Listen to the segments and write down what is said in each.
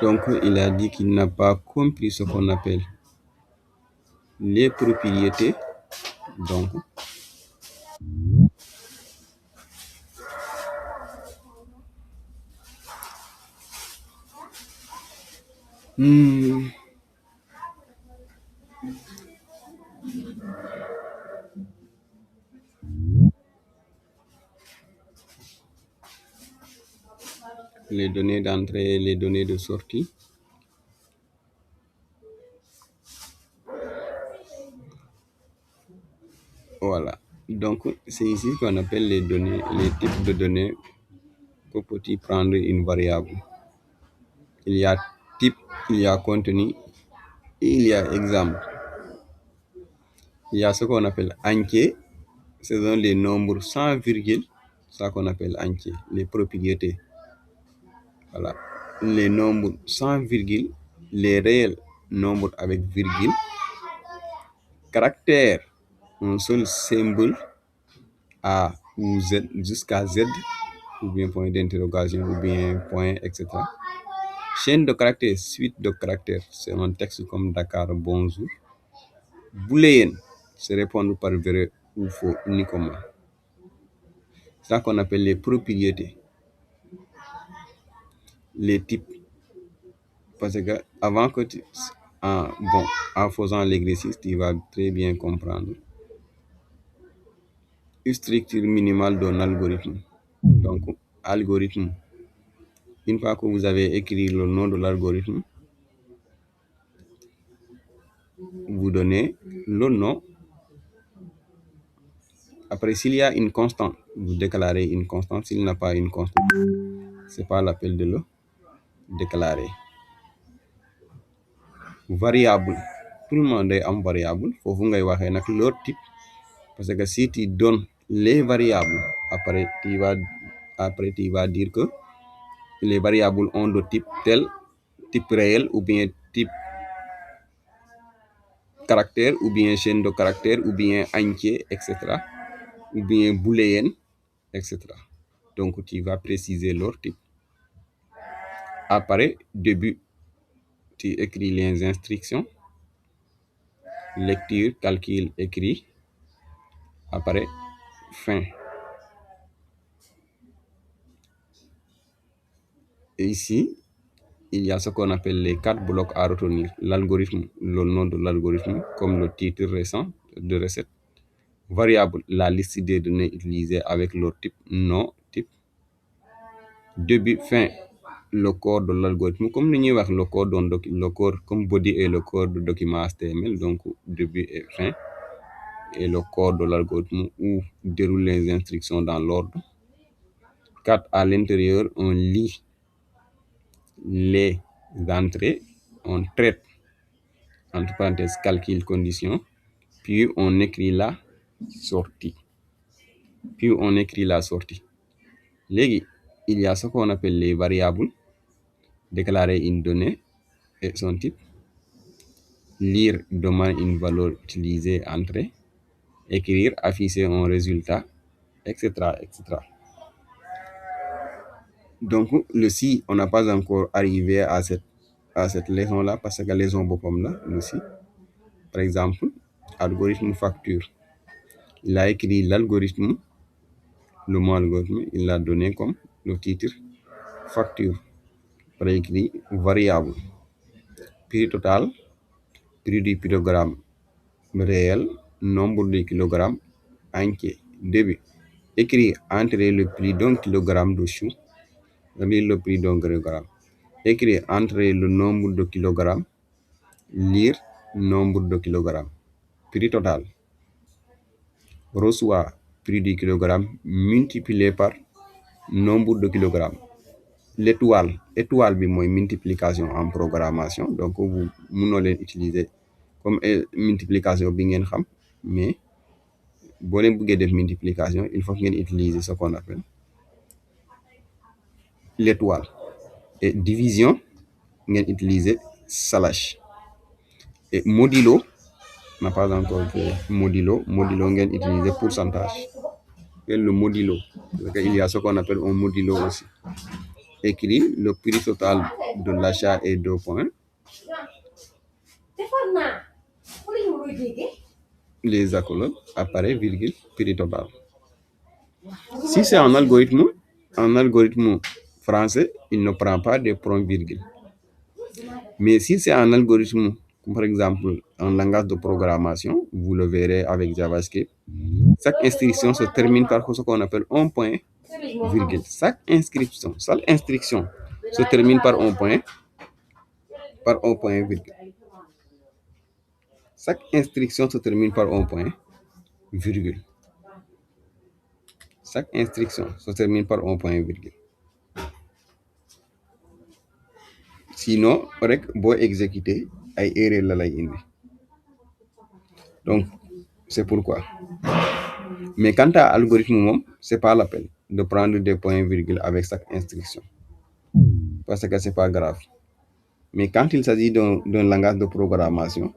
Donc, il a dit qu'il n'a pas compris ce qu'on appelle les propriétés. Donc, les données d'entrée et les données de sortie. Voilà. Donc, c'est ici qu'on appelle les données, les types de données que peut-il prendre une variable. Il y a type, il y a contenu et il y a exemple. Il y a ce qu'on appelle entier, ce sont les nombres sans virgule, ça qu'on appelle entier, les propriétés. Voilà. Les nombres sans virgule, les réels nombres avec virgule, caractère, un seul symbole A ou Z jusqu'à Z, ou bien point d'interrogation, ou bien point, etc. Chaîne de caractères, suite de caractères, c'est un texte comme Dakar, bonjour. Booléen, c'est répondre par vrai ou faux uniquement. C'est ça qu'on appelle les propriétés. Les types. Parce que avant que tu... en faisant l'exercice, tu vas très bien comprendre. Une structure minimale d'un algorithme. Donc, algorithme. Une fois que vous avez écrit le nom de l'algorithme, vous donnez le nom. Après, s'il y a une constante, vous déclarez une constante. S'il n'a pas une constante, c'est pas l'appel de le déclarer. Variable. Tout le monde est en variable. Faut vous ngay waxé nak leur type. Parce que si tu donnes les variables, après tu vas dire que les variables ont de type tel, type réel, ou bien type caractère, ou bien chaîne de caractère, ou bien entier, etc. Ou bien booléen, etc. Donc tu vas préciser leur type. Après, début, tu écris les instructions. Lecture, calcul, écrit. Après, fin. Et ici, il y a ce qu'on appelle les 4 blocs à retenir. L'algorithme, le nom de l'algorithme, comme le titre récent de recette. Variable, la liste des données utilisées avec leur type, nom, type. Début, fin, le corps de l'algorithme. Comme nous avons le corps, le corps comme body et le corps de document HTML, donc début et fin. Et le corps de l'algorithme où déroule les instructions dans l'ordre. 4. À l'intérieur, on lit les entrées, on traite, entre parenthèses, calcul, condition, puis on écrit la sortie. Légui, il y a ce qu'on appelle les variables, déclarer une donnée et son type, lire, demande une valeur utilisée, entrer, écrire, afficher un résultat, etc., etc. Donc, le si, on n'a pas encore arrivé à cette leçon-là, parce que la leçon comme là, le si. Par exemple, algorithme facture. Il a écrit l'algorithme, le mot algorithme, il l'a donné comme le titre facture. Par écrit variable. Prix total, prix du kilogramme réel, nombre de kilogrammes entier. Début. Écrit entrer le prix d'un kilogramme de chou. Lire le prix d'un kilogramme. Écrire entrer le nombre de kilogrammes, lire nombre de kilogrammes. Prix total. Reçoit prix du kilogramme multiplié par nombre de kilogrammes. L'étoile, étoile bi moy multiplication en programmation, donc vous mëno utiliser comme multiplication bi ngeen xam, mais bo leen bëggee def multiplication, il faut que ngeen utiliser ce qu'on appelle l'étoile. Et division, ngeen utiliser slash. Et modulo, n'a pas encore fait modulo ngeen utiliser pourcentage. Et le modulo, il y a ce qu'on appelle un modulo aussi. écrit le prix total de l'achat est 2 points. Les accolades apparaît virgule prix total. Si c'est un algorithme français, il ne prend pas de points virgule. Mais si c'est un algorithme, par exemple un langage de programmation, vous le verrez avec JavaScript, chaque instruction se termine par ce qu'on appelle un point virgule. Chaque instruction se termine par un point virgule. Chaque instruction se termine par un point virgule. Chaque instruction se termine par un point virgule. Sinon rek boo exécuter ay erreur la lay indi. Donc c'est pourquoi. Mais quant à algorithme c'est pas la peine de prendre des points virgules avec chaque instruction parce que c'est pas grave. Mais quand il s'agit d'un langage de programmation,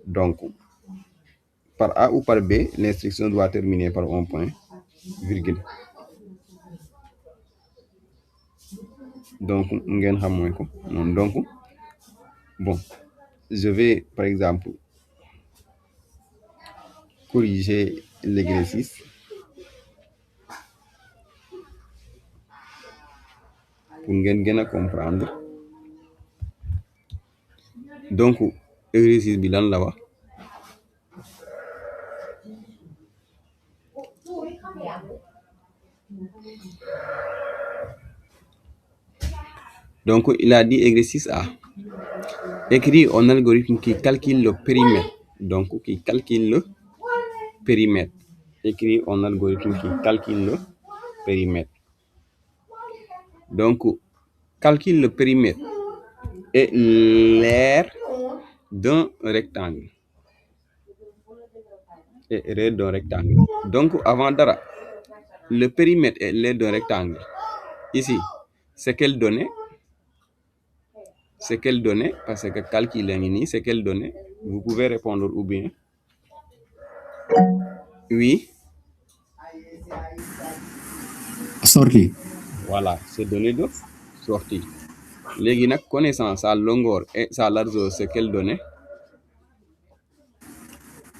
donc par A ou par B, l'instruction doit terminer par un point virgule. Donc ngeen xam mooy ko noonu. Donc bon, je vais par exemple corriger l'exercice pour ngeen gën a comprendre. Donc exercice bi lan la wax. Donc il a dit exercice A. Écrit un algorithme qui calcule le périmètre. Donc qui calcule le périmètre. Écrit un algorithme qui calcule le périmètre. Donc calcule le périmètre et l'aire d'un rectangle. Donc avant dara, le périmètre et l'aire d'un rectangle. Ici, c'est quelle donnée? C'est quelle donnée? Parce que calculer c'est quelle donnée? Vous pouvez répondre ou bien. Oui. Sortie. Voilà, c'est donné de sortie. Léegi nag connaissant sa longueur et sa largeur, c'est quelle donnée?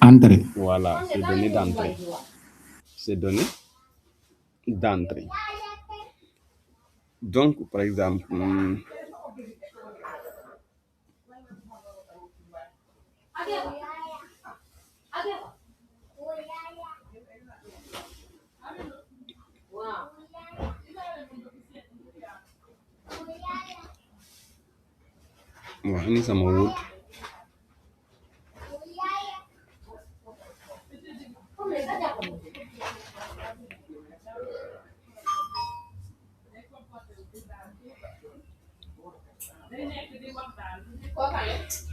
Entrée. Voilà, c'est donné d'entrée. C'est donné d'entrée. Donc, par exemple, ini sama wut. Correct.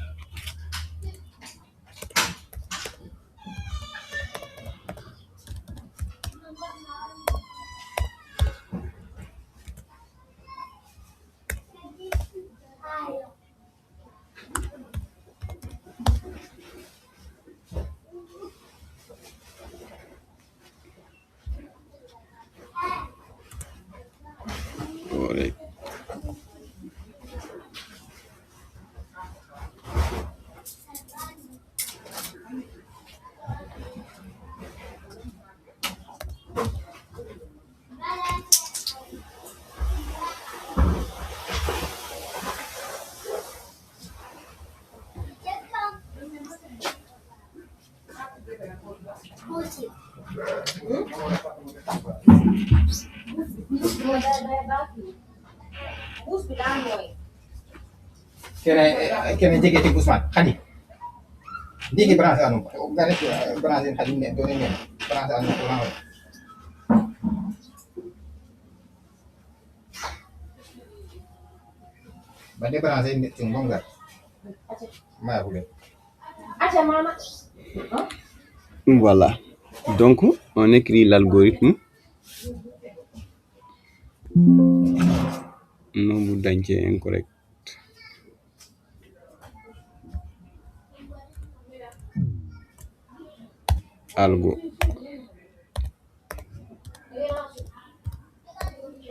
Kene jege ti Ousmane Khady ndiki branché anu garet branché Khady ne doni ne branché anu courant bande branché ne tin bonga ma bule Voilà. Donc, on écrit l'algorithme. Nombre d'entiers incorrect.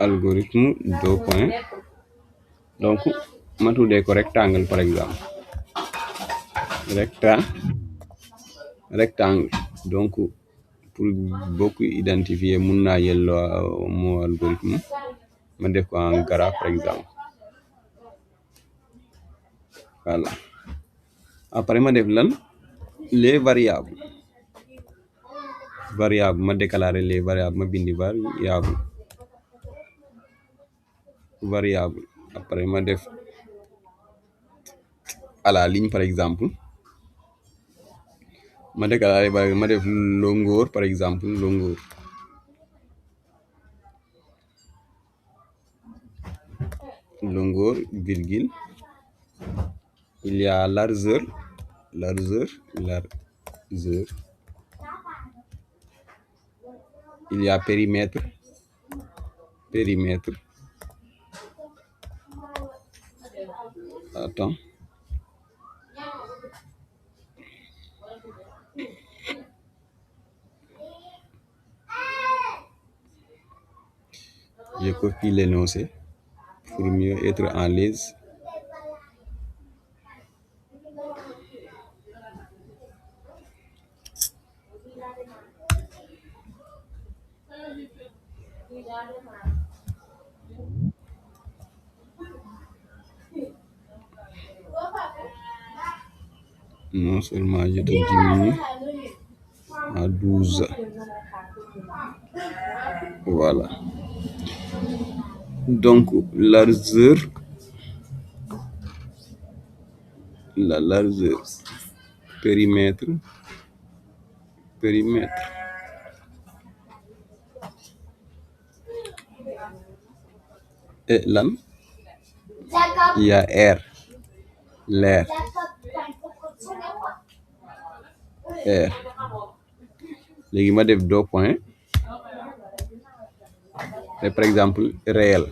algorithme 2 points donc ma tuddee ko rectangle par exemple rectangle donc pour bokk identifier mun naa yelloo moo algorithme ma def ko en gras par exemple voilà après ma def lan les variables ma déclarer les variables ma bindi variable après ma def à la ligne par exemple ma déclarer ma def longueur par exemple longueur virgule il y a largeur il y a périmètre attends je copie l'énoncé pour mieux être en l'aise. Non seulement je te diminue à 12. Voilà. Donc la largeur, périmètre. Et lan il y a l'air léegi ma def 2 points et par exemple réel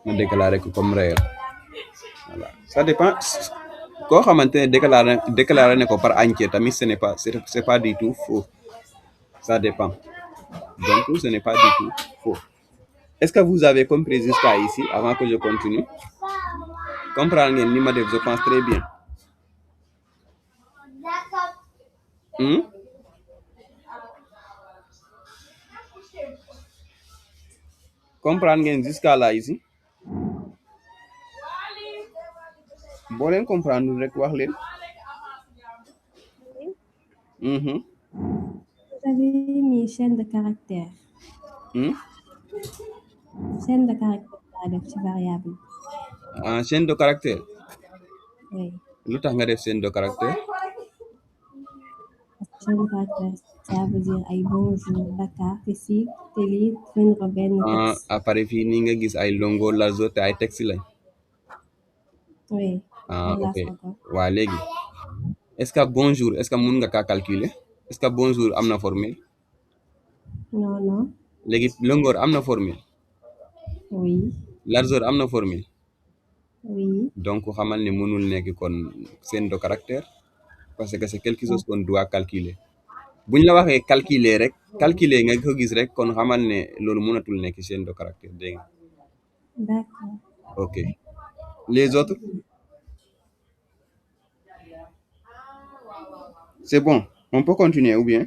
ma déclarer ko comme réel voilà ça dépend koo xamante ne déclarer ne ko par entier tamit c'est pas du tout faux, ça dépend, donc ce n'est pas du tout faux. Est-ce que vous avez compris jusqu'à ici avant que je continue? Comprendre ngeen li ma def, je pense très bien. Comprendre ngeen jusqu'à là ici? boo leen comprendre rek wax leen. Vous avez mis chaîne de caractère. Chaîne de caractère laa def ci variable. Ah, chaîne de caractère. Oui. Lu tax nga def chaîne de caractère? Chaîne de caractère ça veut dire ay bonjour Dakar te si te lii bind ko benn texte. Après fii nii nga gis ay longueur largeur te ay texte lañ. Oui. Ok waa léegi est-ce que bonjour est-ce que mun nga kaa calculer? Est-ce que bonjour am na formule? Non. léegi longueur am na formule? Oui. Largeur am na formule? Oui. Donc xamal ne mënul nekk kon chaîne de caractère parce que c'est quelque chose qu'on doit calculer. buñ la waxee calculer nga ko gis rek kon xamal ne loolu mënatul nekk chaîne de caractère dégg nga. D'accord. Ok. Les autres? C'est bon, on peut continuer ou bien?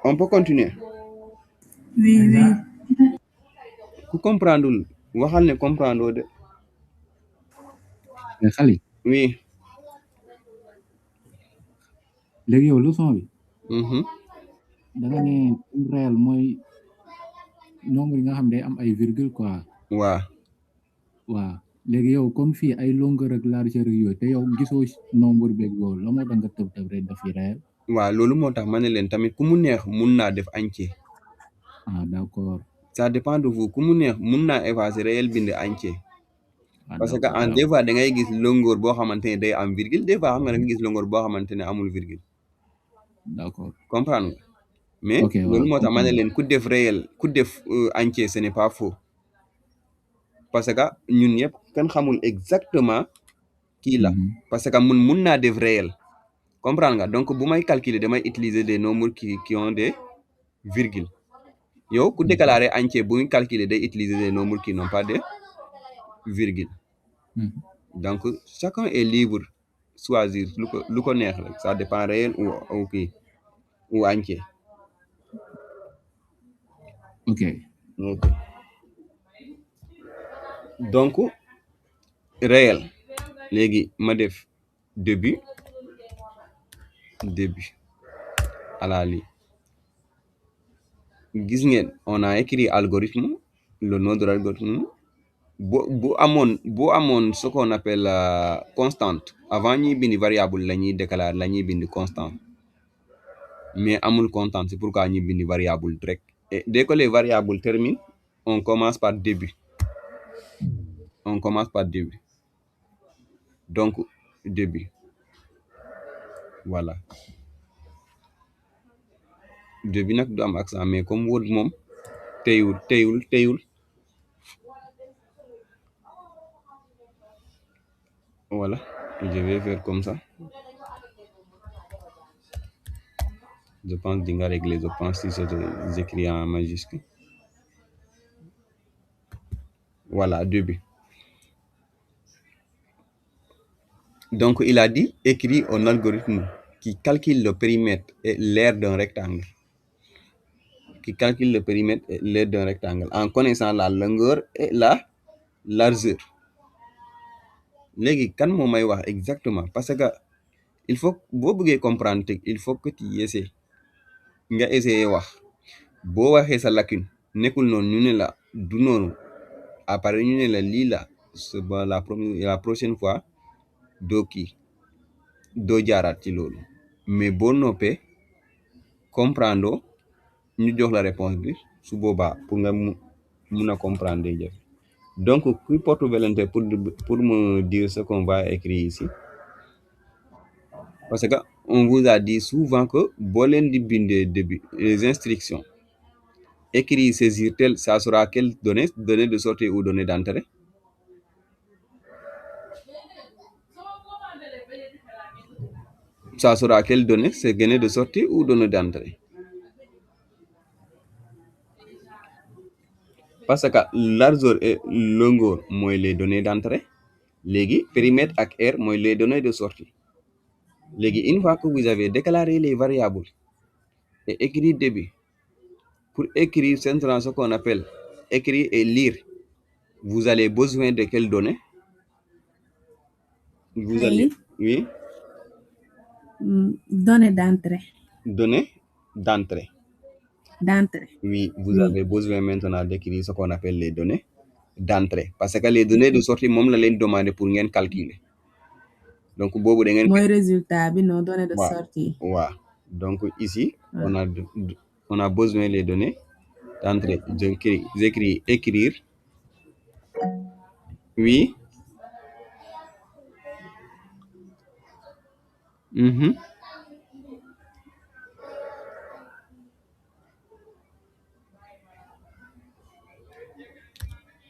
On peut continuer? Oui. Ku comprendreul waxal ne comprendre de. Xali. Oui. léegi yow leçon bi. da nga ne réel mooy nombre yi nga xam day am ay virgule quoi. waaw léegi yow kon fii ay longueur ak largeur ak yooyu te yow gisoo nombre beeg yow la moo tax nga tëb rek daf yi réel. waaw loolu moo tax ma ne leen tamit ku mu neex mun naa def entier. D'accord. Ça dépend de vous ku mu neex mun naa effacer réel bind entier. parce que en des fois da ngay gis longueur boo xamante ne day am virgule des fois xam nga da nga gis longueur boo xamante ne amul virgule. D'accord. Comprendre nga. Mais loolu moo tax ma ne leen ku def réel ku def entier ce n'est pas faux. parce que ñun ñëpp kenn xamul exactement kii la. parce que mun naa def réel comprendre nga donc bu may calculer damay utiliser des nombres qui ont des virgules yow ku déclarer entier bu ñu calculer day utiliser des nombres qui n'ont pas de virgule donc chacun est libre choisir lu ko neex rek ça dépend réel ou kii ou entier. ok donc réel léegi ma def début à la ligne gis ngeen on a écrit algorithme le nom de l'algorithme bu amoon ce qu'on appelle constante avant ñuy bind variable la ñuy déclarer la ñuy bind constante mais amul constante c'est pourquoi ñuy bind variable direct et dès que les variables terminent on commence par début donc début voilà début nag du am accent mais comme Word moom teyul voilà je vais faire comme ça je pense di nga régler je pense si c'est écrit en majuscule voilà début donc il a dit écrit un algorithme qui calcule le périmètre et l'aire d'un rectangle en connaissant la longueur et la largeur léegi kan moo may wax exactement parce que il faut boo bëggee comprendre te il faut que tu essaies nga essayer wax boo waxee sa lacune nekkul noonu ñu ne la du noonu après ñu ne la lii la la prochaine fois doo jaaraat ci loolu mais boo noppee comprendre ñu jox la réponse bi su boobaa pour nga mun a comprendre day jafe donc qui porte volonté pour me dire ce qu'on va écrire ici parce que on vous a dit souvent que boo leen di bindee début les instructions écrire saisir tel ça sera quelle donnée de sortie ou donnée d'entrée ça sera quelle donnée c'est donnée de sortie ou donnée d'entrée parce que largeur et longueur mooy les données d'entrée léegi périmètre ak aire mooy les données de sortie léegi une fois que vous avez déclaré les variables et écrit début pour écrire centrant ce qu'on appelle écrire et lire vous avez besoin de quelles données oui données d'entrée oui vous avez besoin maintenant d'écrire ce qu'on appelle les données d'entrée parce que les données de sortie moom la leen demander pour ngeen calculer donc boobu da ngeen mooy résultat bi non données de sortie waaw donc ici on a besoin les données d'entrée j'écris écrire oui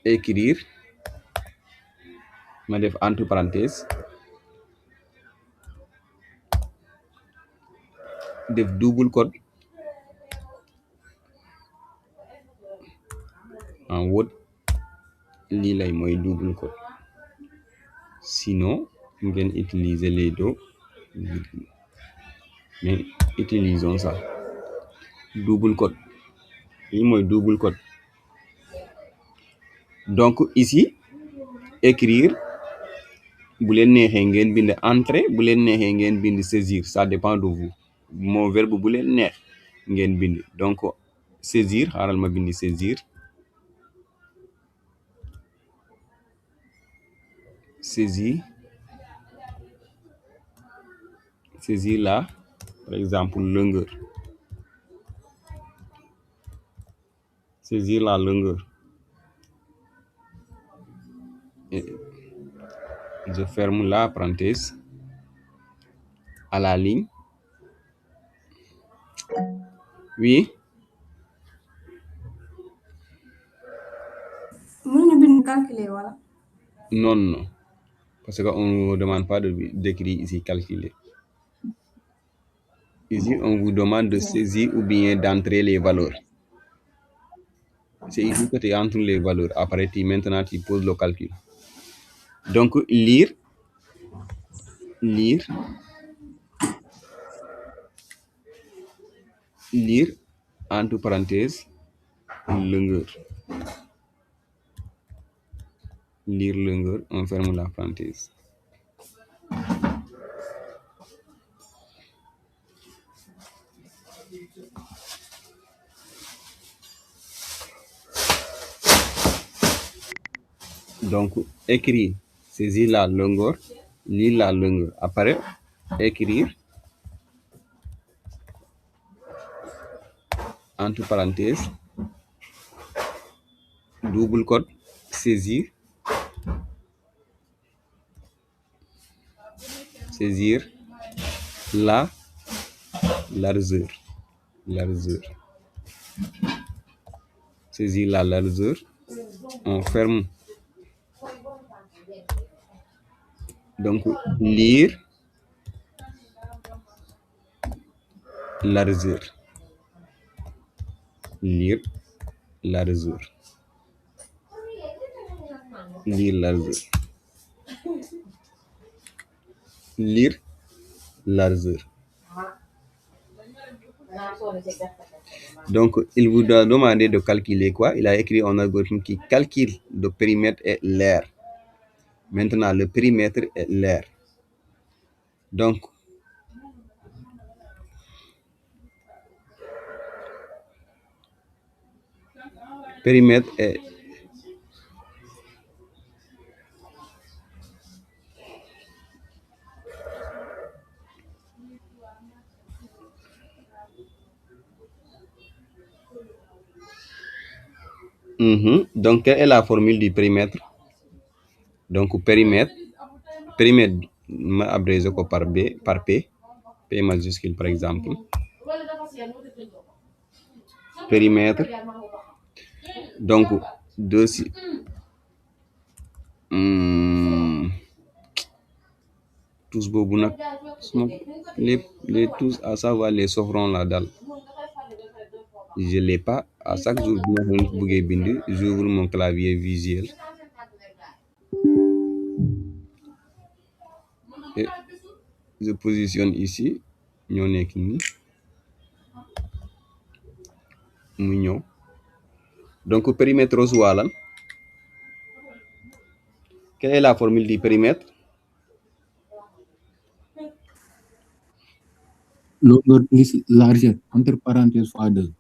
écrire ma def entre parenthèses def double code en Word lii lay mooy double code sinon ngeen utiliser les deux mais utilisons ça double code lii mooy double code donc ici écrire bu leen neexee ngeen bind entrer bu leen neexee ngeen bind saisir ça dépend de vous mon verbe bu leen neex ngeen bind donc saisir xaaral ma bind saisir là par exemple longueur saisir la longueur et je ferme la parenthèse à la ligne oui mënuñu bind calculer wala non parce que on ne demande pas d'écrire ici calculer Ici, on vous demande de saisir ou bien d'entrer les valeurs. C'est ici que tu entres les valeurs. Après, maintenant, tu poses le calcul. Donc, lire, entre parenthèses, longueur. Lire longueur, on ferme la parenthèse. Donc, écrire, saisir la longueur, lire la longueur. Après, écrire, entre parenthèses, double code, saisir la largeur. Saisir la largeur, on ferme. Donc, lire largeur. Lire largeur. Donc, il vous a demandé de calculer quoi? Il a écrit un algorithme qui calcule le périmètre et l'aire. Maintenant, le périmètre et l'aire. Donc, périmètre est Donc, quelle est la formule du périmètre? Donc, périmètre, ma abrégé par B, par P majuscule par exemple. Périmètre, donc, tous boobu nag les tous à savoir les sofrons la daal je l'ai pas. À chaque jour bu ma bëggee bind j'ouvre mon clavier visuel et je positionne ici ñoo nekk nii mu ñëw. Donc périmètre soit lan? Quelle est la formule du périmètre? Longueur plus largeur, entre parenthèses fois 2.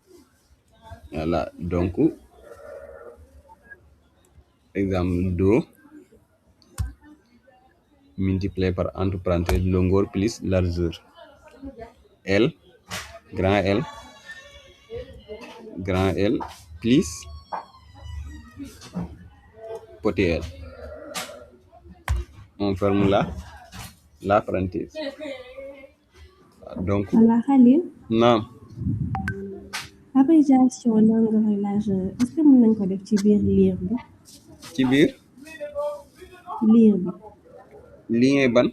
Voilà, donc exemple 2 multiplié par entre parenthèses longueur plus largeur. L, grand L plus petit L. On ferme la parenthèse. Donc, Khalil, non. abréviation longueur et largeur est-ce que mën nañ ko def ci biir lire bi? Ci biir lire bi. lien ban?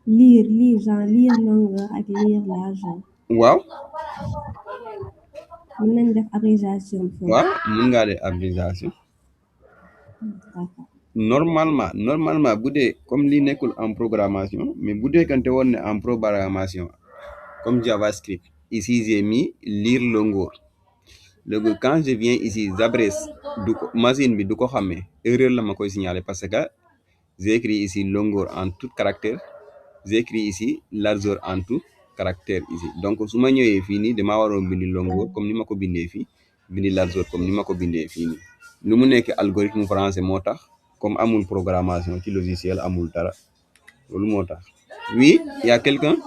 lire genre lire longueur ak lire largeur. Waaw. mën nañ def abréviation foofu. Waaw, mën ngaa def abréviation. D'accord. Normalement bu dee comme lii nekkul en programmation mais bu dee kante woon ne en programmation comme JavaScript ici j'ai mis lire longueur. Léegi quand je viens ici j'abrège du ko machine bi du ko xamee erreur la ma koy signaler parce que j'ai écrit ici longueur en tout caractère, j'ai écrit ici largeur en tout caractère ici. Donc su ma ñëwee fii nii damaa waroon bindi longueur comme ni ma ko bindee fii bindi largeur comme ni ma ko bindee fii nii. Lu mu nekk algorithme français moo tax comme amul programmation ci logiciel amul dara loolu moo tax. Oui, y a quelqu'un?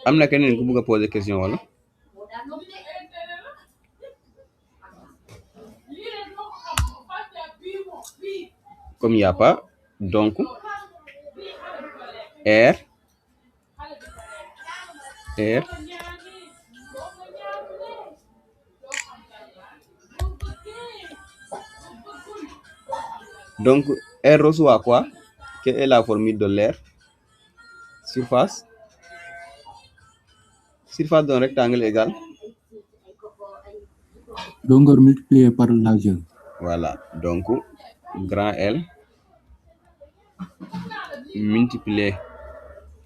Am na keneen ku bëgg a poser question wala? Comme y a pas, donc R Donc, R reçoit quoi? Quelle est la formule de l'air? Surface. Surface d'un rectangle égale? Longueur multipliée par largeur. Voilà. Donc, grand L multiplié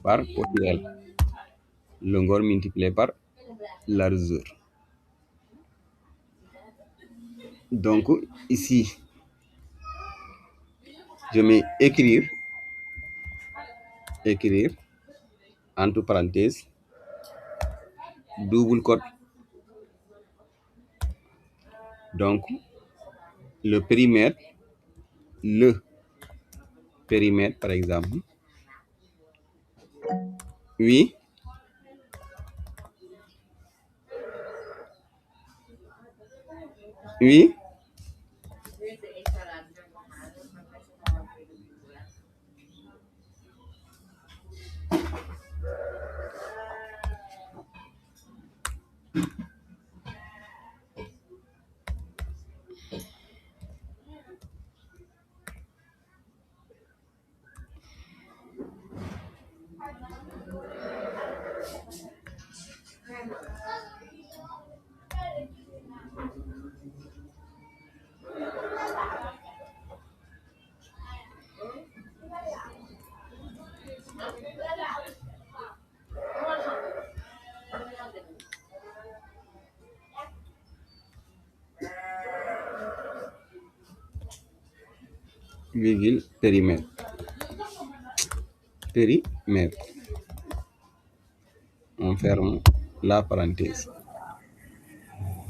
par petit L. Longueur multipliée par largeur. Donc, ici, je mets écrire, entre parenthèses, double cote. Donc, le périmètre, par exemple, oui, virgule, périmètre. On ferme la parenthèse.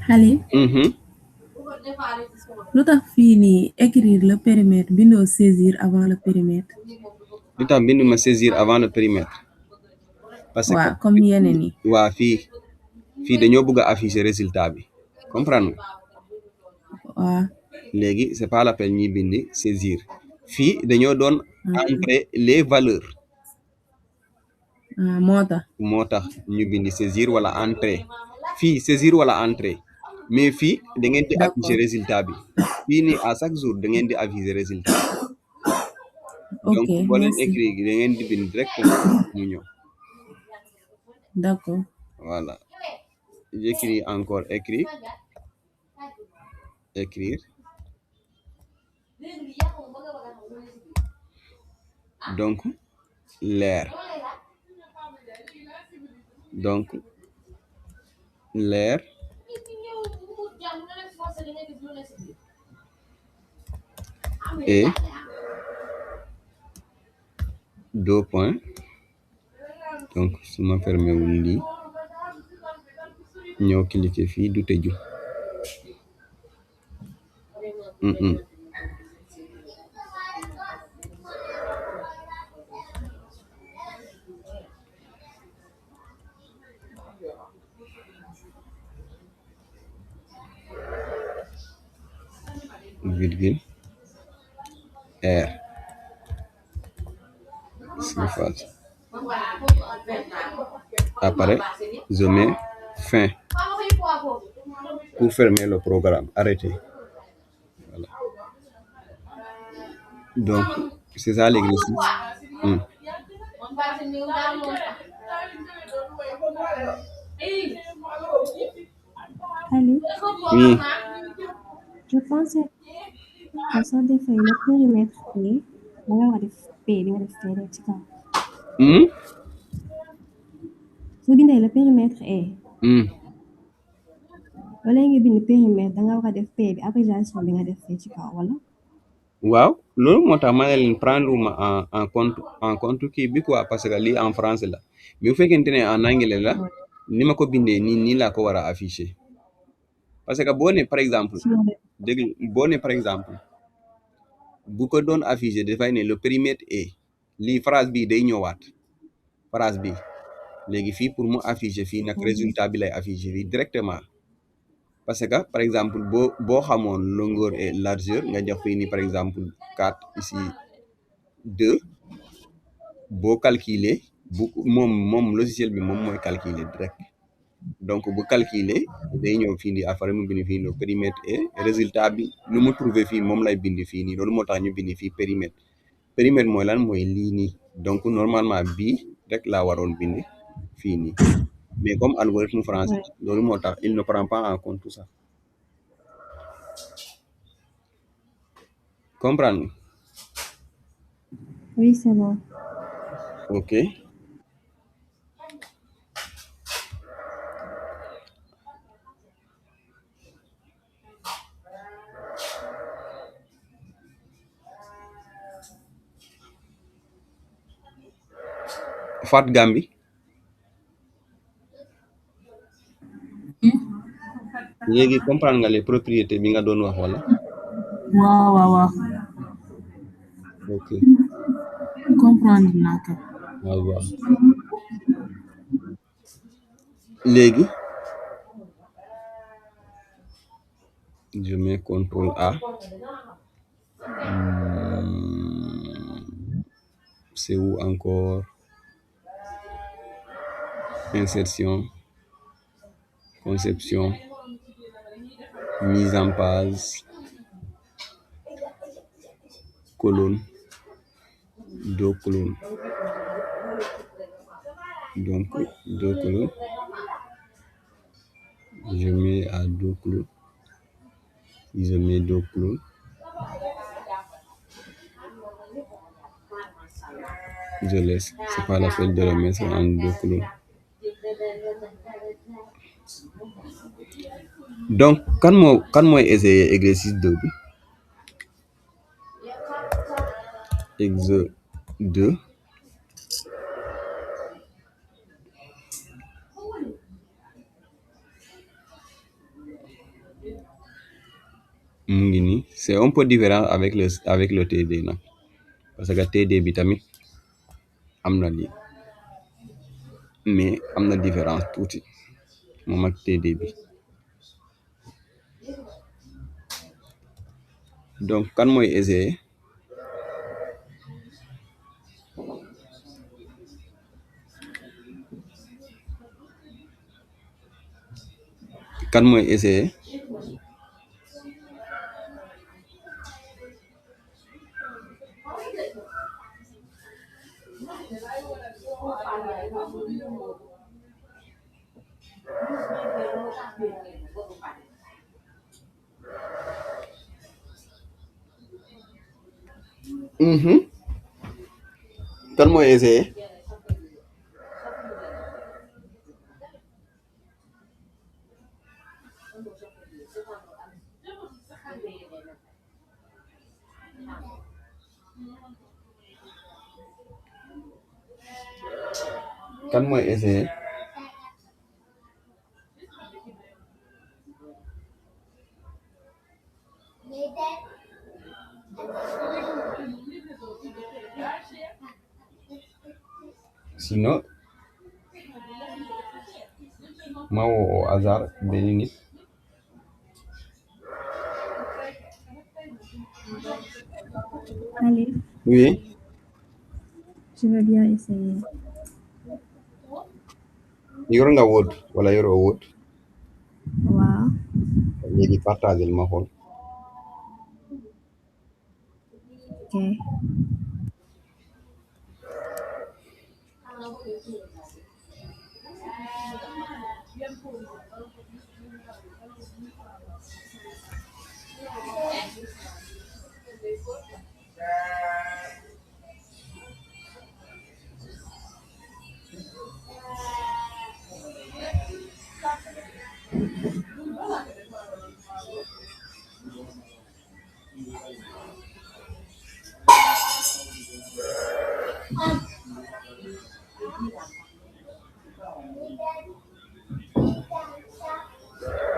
Khalil. Lu tax fii nii écrire le périmètre bindoo saisir avant le périmètre. Lu tax binduma saisir avant le périmètre. Parce que comme yeneen yi. waa fii dañoo bëgg a afficher résultat bi comprendre nga. waaw. léegi c'est pas la peine ñuy bindi saisir. fii dañoo doon entrer les valeurs. moo tax ñu bindi saisir wala entrer. fii saisir wala entrer. mais fii da ngeen di afficher résultat bi. fii nii à chaque jour da ngeen di afficher résultat. donc boo leen écrit da ngeen di bind directement mu ñëw. D'accord. Voilà. J'écris encore écrire. Donc, l'air. Et deux points. Donc, su ma fermé wul lii ñëw cliquer fii du tëju. Virgule R surface. Après, je mets fin pour fermer le programme. Arrêtez. Voilà. Donc, c'est ça l'exercice. Allô? Oui. Je pensais que soo defee le périmètre P da nga war a def P bi nga def fee ci kaw. Soo bindee le périmètre E. wala nga bind périmètre da nga war a def P bi abréviation bi nga def fee ci kaw wala. waaw loolu moo tax ma ne leen prendre ma en compte kii bi quoi parce que lii en français la mais bu fekkente ne en anglais la ni ma ko bindee nii laa ko war a afficher parce que boo ne par exemple bu ko doon afficher dafay ne le périmètre est lii phrase bii day ñëwaat phrase bi léegi fii pour mu afficher fii nag résultat bi lay afficher fii directement parce que par exemple boo xamoon longueur et largeur nga jox fii ni par exemple 4 ici 2 boo calculer moom logiciel bi moom mooy calculer direct donc bu calculer day ñëw fii nii après mu bind fii le périmètre et résultat bi lu mu trouvé fii moom lay bind fii nii loolu moo tax ñu bind fii périmètre mooy lan mooy lii nii donc normalement bii rek laa waroon bind fii nii mais comme algorithme français loolu moo tax il ne prend pas en compte tout ça comprendre. Oui, c'est bon. Ok. Fat Gambi. léegi comprendre nga les propriétés bi nga doon wax wala. waaw. ok. comprendre naa ko. waaw. léegi je mets CTRL A. C'est où encore insertion, conception, mise en page, colonne, deux colonnes. Donc, deux colonnes. Je mets à deux colonnes. Je mets deux colonnes. Je laisse. C'est pas la peine de le mettre en deux colonnes. Donc, quand moi essayer exercice 2 bi. Exercice 2. C'est un peu différent avec le TD nag parce que TD bi tamit am na lii mais am na différence tuuti moom ak TD bi donc kan mooy essayer kan mooy essayer sinon ma woo au hasard benn nit. Allez. Oui. Je veux bien essayer. yor nga Word wala yoroo Word. waaw. léegi partagel ma xool. ok.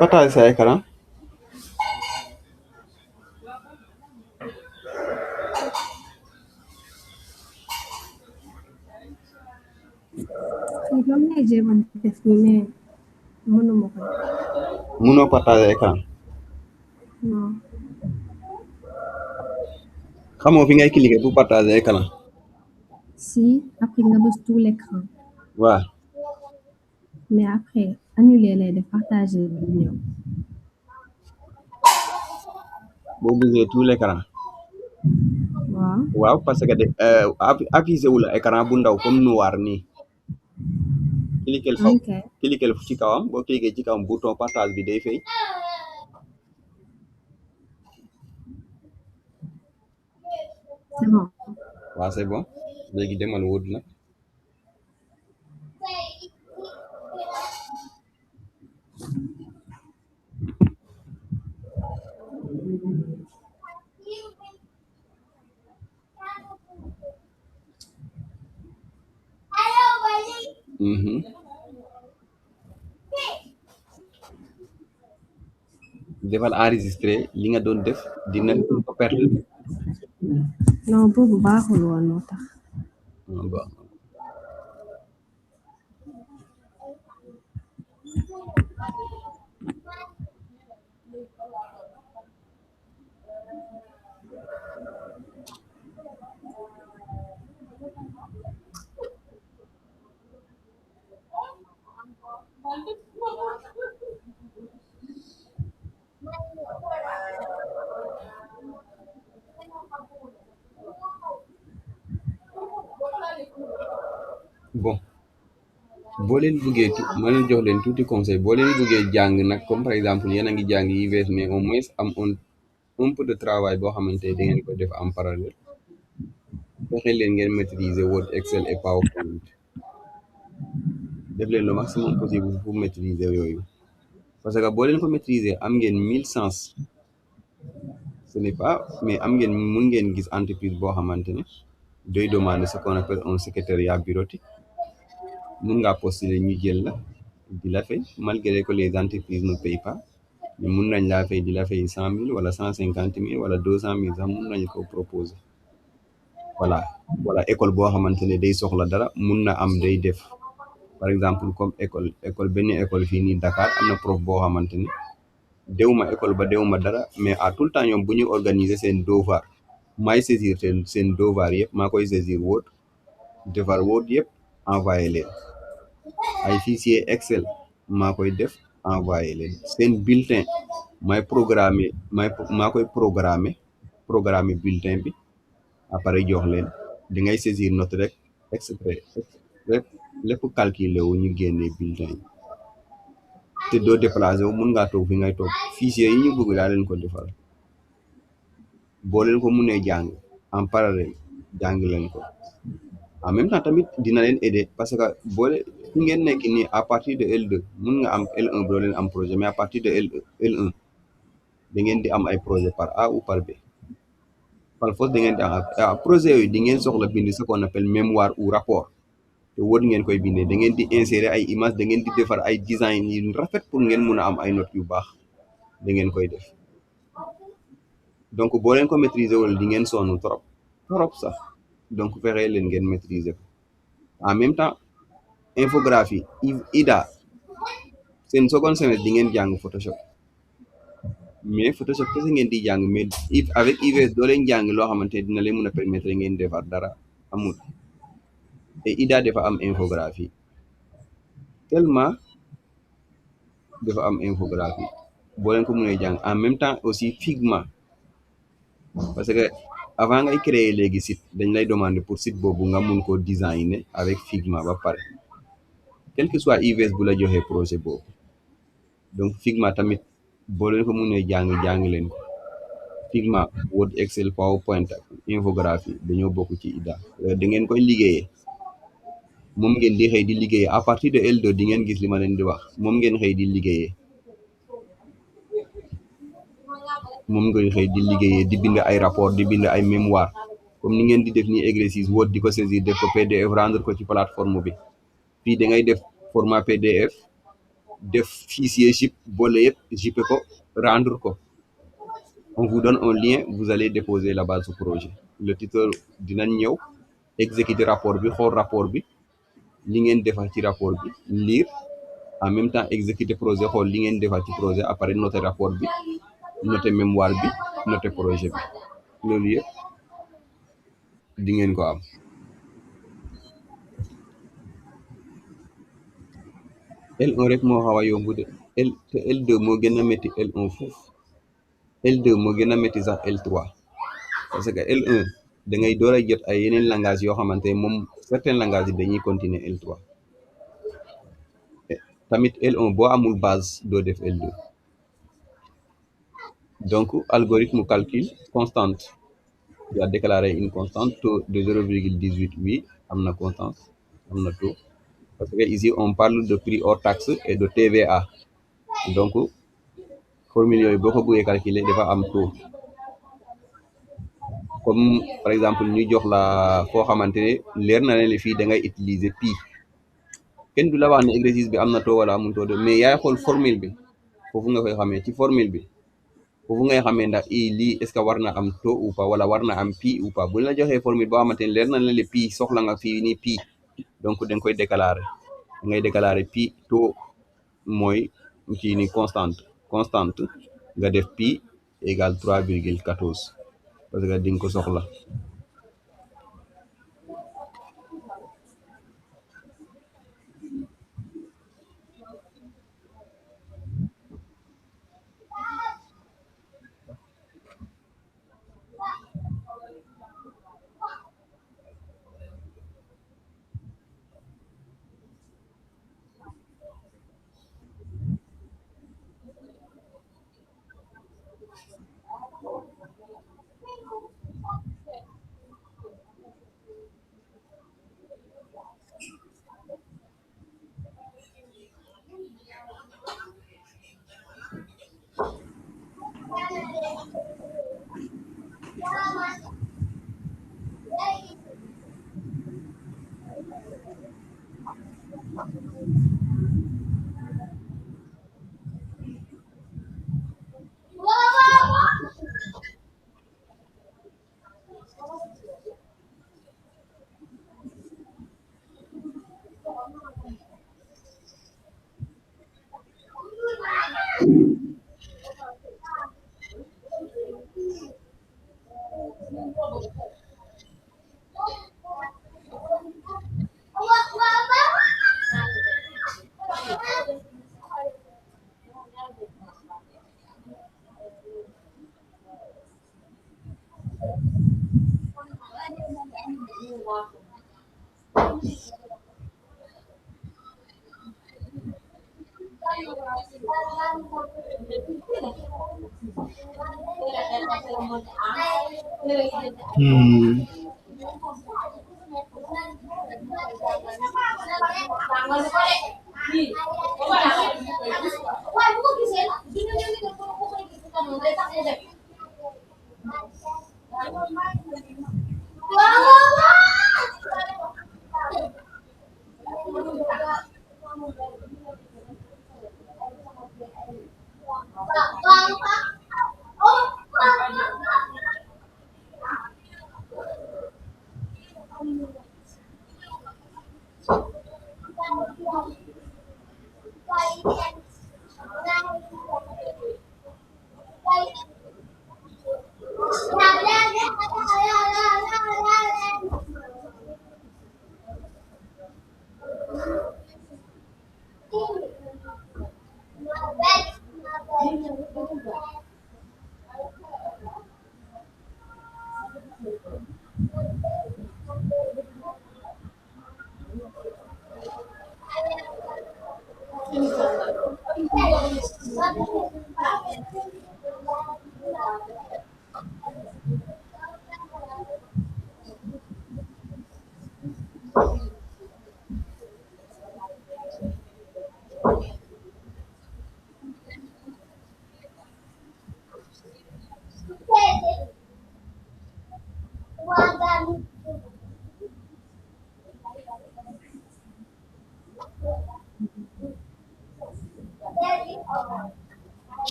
Partage sa écran. moom lay jéem a def nii mais mënuma ko. Mënoo partager écran. non. xamoo fi ngay cliquer pour partager écran. si après nga bës tout l'écran. waaw. mais après annuler lay def partager du ñëw. boo bëggee tout l'écran. waaw. waaw parce que de affiché wu la écran bu ndaw comme noir nii. cliquer faw cliquer ci kawam boo cliquer ci kawam bouton partage bi day fay. c'est bon. waaw c'est bon léegi demal Word nag. defal enregistré li nga doon def dina ko perdre. non boobu baaxul woon moo tax. bon boo leen bëggee ma leen jox leen tuuti conseil boo leen bëggee jàng nag comme par exemple yéen a ngi jàng UVS mais au moins am un peu de travail boo xamante da ngeen ko def en parallèle fexe leen ngeen maîtriser Word Excel et PowerPoint def leen le maximum possible pour maîtriser yooyu parce que boo leen ko maîtriser am ngeen 1000 sens ce n'est pas mais am ngeen mun ngeen gis entreprise boo xamante ne day demander ce qu'on appelle un secrétariat bureautique mun ngaa postuler ñu jël la di la fay malgré que les entreprises ne payent pas mais mun nañ laa fay di la fay 100 000 wala 150 000 wala 200 000 sax mun nañ ko proposer voilà école boo xamante ne day soxla dara mun na am day def par exemple comme école benn école fii nii Dakar am na prof boo xamante ne déwuma école ba déwuma dara mais à tout le temps ñoom bu ñu organiser seen devoir maay saisir seen devoir yëpp maa koy saisir Word defar Word yëpp envoyé leen ay fichier Excel maa koy def envoyé leen seen bulletin maa koy programmer bulletin bi après jox leen di ngay saisir note rek exprès rek lépp calculer wu ñu génnee bulletin yi te doo déplacé wu mun ngaa toog fi ngay toog fichier yi ñu bëgg daa leen ko defal boo leen ko munee jàng en parallèle jàng leen ko en même temps tamit dina leen aider parce que boole fi ngeen nekk nii à partir de L2 mun nga am L1 doo leen am projet mais à partir de L1 da ngeen di am ay projet par A ou par B par force da ngeen di am projet yooyu di ngeen soxla bind ce qu'on appelle mémoire ou rapport te Word ngeen koy bindee da ngeen di insérer ay images da ngeen di defar ay design yu rafet pour ngeen mun a am ay notes yu baax da ngeen koy def donc boo leen ko maîtriser wala di ngeen sonn trop sax donc fexe leen ngeen maîtriser ko en même temps infographie IDA seen second semestre di ngeen jàng Photoshop mais Photoshop kese ngeen di jàng mais avec UVS doo leen jàng loo xamante ne dina leen mën a permettre ngeen defar dara amul et IDA dafa am infographie tellement dafa am infographie boo leen ko mënee jàng en même temps aussi Figma parce que avant ngay créer léegi site dañ lay demander pour site boobu nga mun koo designer avec Figma ba pare quel que soit UVS bu la joxee projet boobu donc Figma tamit boo leen ko mënee jàng leen ko Figma Word Excel PowerPoint ak infographie dañoo bokk ci IDA da ngeen koy liggéeyee moom ngeen di xëy di liggéeyee à partir de L2 di ngeen gis li ma leen di wax moom ngeen xëy di liggéeyee di bind ay rapport di bind ay mémoire comme ni ngeen di def nii exercice Word di ko saisir def ko PDF rendre ko ci plateforme bi fii da ngay def format PDF def fichier zip boole yëpp zippé ko rendre ko on vous donne un lien vous allez déposer la base du projet le tuteur dinañ ñëw exécuter rapport bi xool rapport bi li ngeen defar ci rapport bi lire en même temps exécuter projet xool li ngeen defar ci projet après noter rapport bi noter mémoire bi noter projet bi loolu yëpp di ngeen ko am L1 rek moo xaw a yomb de te L2 moo gën a métti L1 foofu L2 moo gën a métti sax L3 parce que L1 da ngay door a jot ay yeneen langage yoo xamante ne moom certains langages yi dañuy continuer L3 tamit L1 boo amul base doo def L2 donc algorithme calcul constante tu as déclaré une constante taux de 0,18 oui am na constance am na taux parce que ici on parle de prix hors taxe et de TVA donc formule yooyu boo ko bëggee calculer dafa am taux comme par exemple ñu jox la foo xamante ne leer na leen fii da ngay utiliser pi kenn du la wax ne exercice bi am na taux wala amul taux de mais yaay xool formule bi foofu nga koy xamee ci formule bi foofu ngay xamee ndax lii est ce que war na am taux ou pas wala war na am pi ou pas bu la joxee formule boo xamante ne leer na leen pi soxla nga fii nii pi donc da nga koy déclarer da ngay déclarer pi taux mooy kii ni constante nga def pi égal 3,14 parce que di nga ko soxla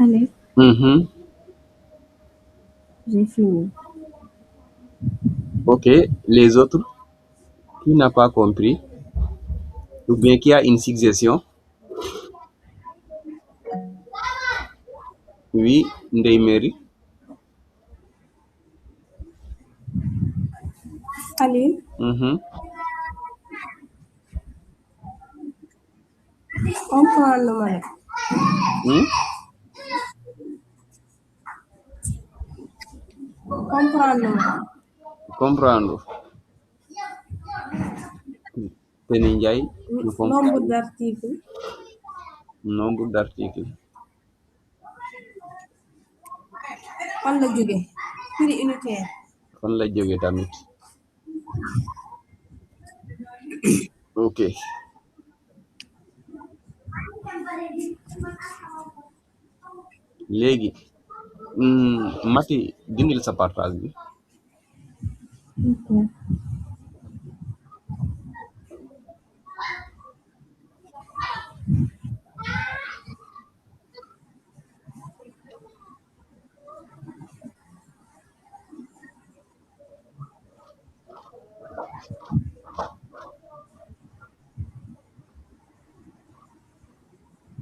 Allez, j'ai fini. Ok, les autres, qui n'a pas compris, ou bien qui a une suggestion? Oui, Ndeye Mary. Khalil. Comprendre ma ne. Comprendre ma. Comprendre. Teni Ndiaye. Nombre d'articles. Nombre d'articles. Fan la jóge. Prix unitaire. Fan la jóge tamit. Ok. Léegi Mati dindil sa partage bi. Ok.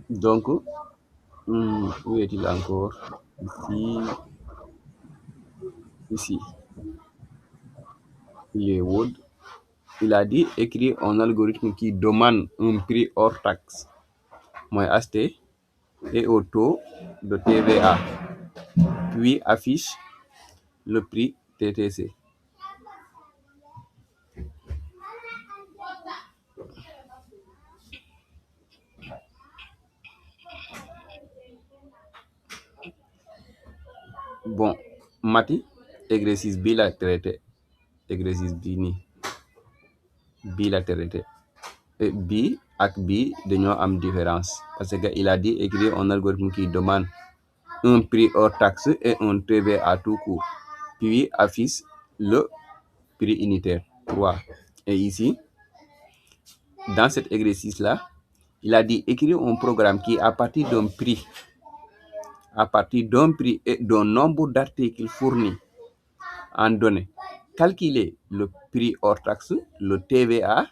Donc, où est-il encore? Ici. Il est Wood. Il a dit écrire un algorithme qui demande un prix hors taxe moins acheté et au taux de TVA, puis affiche le prix TTC. Bon, Mati, exercice bi la traité. Exercice bi ni. Bi la traité. Bi ak bi dañoo am différence parce que il a dit écrire un algorithme qui demande un prix hors taxe et un TVA tout court, puis affiche le prix unitaire 3. Et ici, dans cet exercice-là, il a dit écrire un programme qui, à partir d'un prix et d'un nombre d'articles fournis en données, calculer le prix hors taxe, le TVA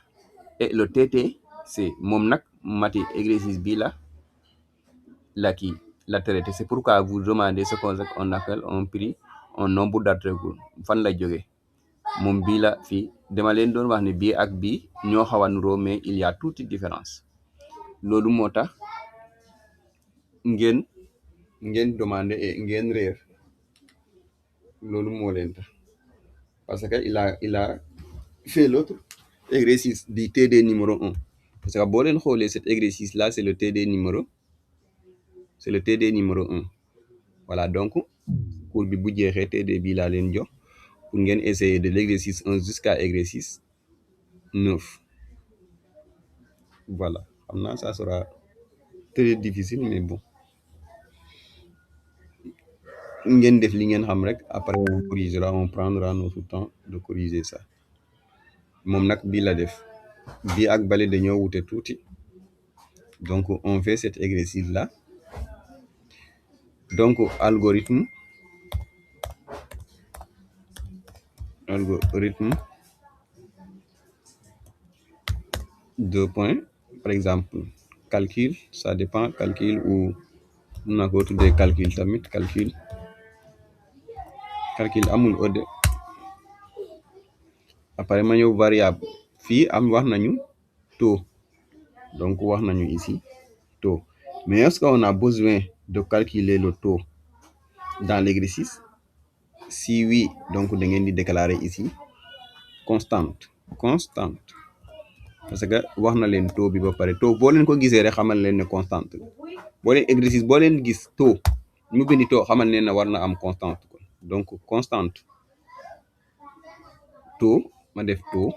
et le TTC. Moom nag Mati exercice bi la traité. C'est pourquoi vous demandez ce qu'on appelle un prix, un nombre d'articles. Fan la jógee moom bii la fii dama leen doon wax ne bii ak bii ñoo xaw a nuroo mais il y a toute différence. Loolu moo tax ngeen demander et ngeen réer loolu moo leen tax parce que il a fait l'autre exercice du TD numéro 1 parce que boo leen xoolee cet exercice là c'est le TD numéro 1. Voilà, donc cours bi bu jeexee TD bii laa leen jox pour ngeen essayer de l'exercice 1 jusqu'à exercice 9. Voilà, xam naa ça sera très difficile mais bon ngeen def li ngeen xam rek après on corrigera, on prendra notre temps de corriger ça. Moom nag bii la def bii ak bale dañoo wute tuuti donc on fait cet exercice là. Donc algorithme 2 points, par exemple calcul, ça dépend calcul ou mun na ko tuddee calcul tamit calcul amul ode. Après ma ñëw variable fii am wax nañu taux, donc wax nañu ici taux, mais est-ce qu'on a besoin de calculer le taux dans l'exercice? Si oui, donc da ngeen di déclarer ici constante parce que wax na leen taux bi ba pare. Taux boo leen ko gisee rek xamal leen ne constante boo leen exercice boo leen gis taux mu bindi taux xamal leen ne war na am constante kon. Donc constante taux ma def taux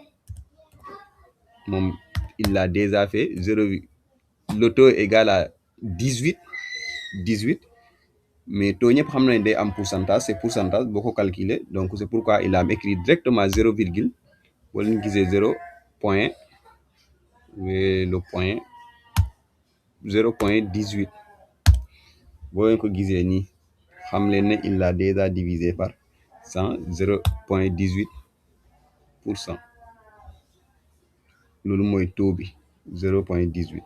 moom il l'a déjà fait 0, le taux est égal à 18, mais taux ñëpp xam nañ day am pourcentage, c'est pourcentage boo ko calculer, donc c'est pourquoi il a écrit directement 0, boo leen gisee 0 point le point 0.18 boo leen ko gisee nii xam leen ne il l'a déjà divisé par 100, 0.18%. loolu mooy taux bi 0.18.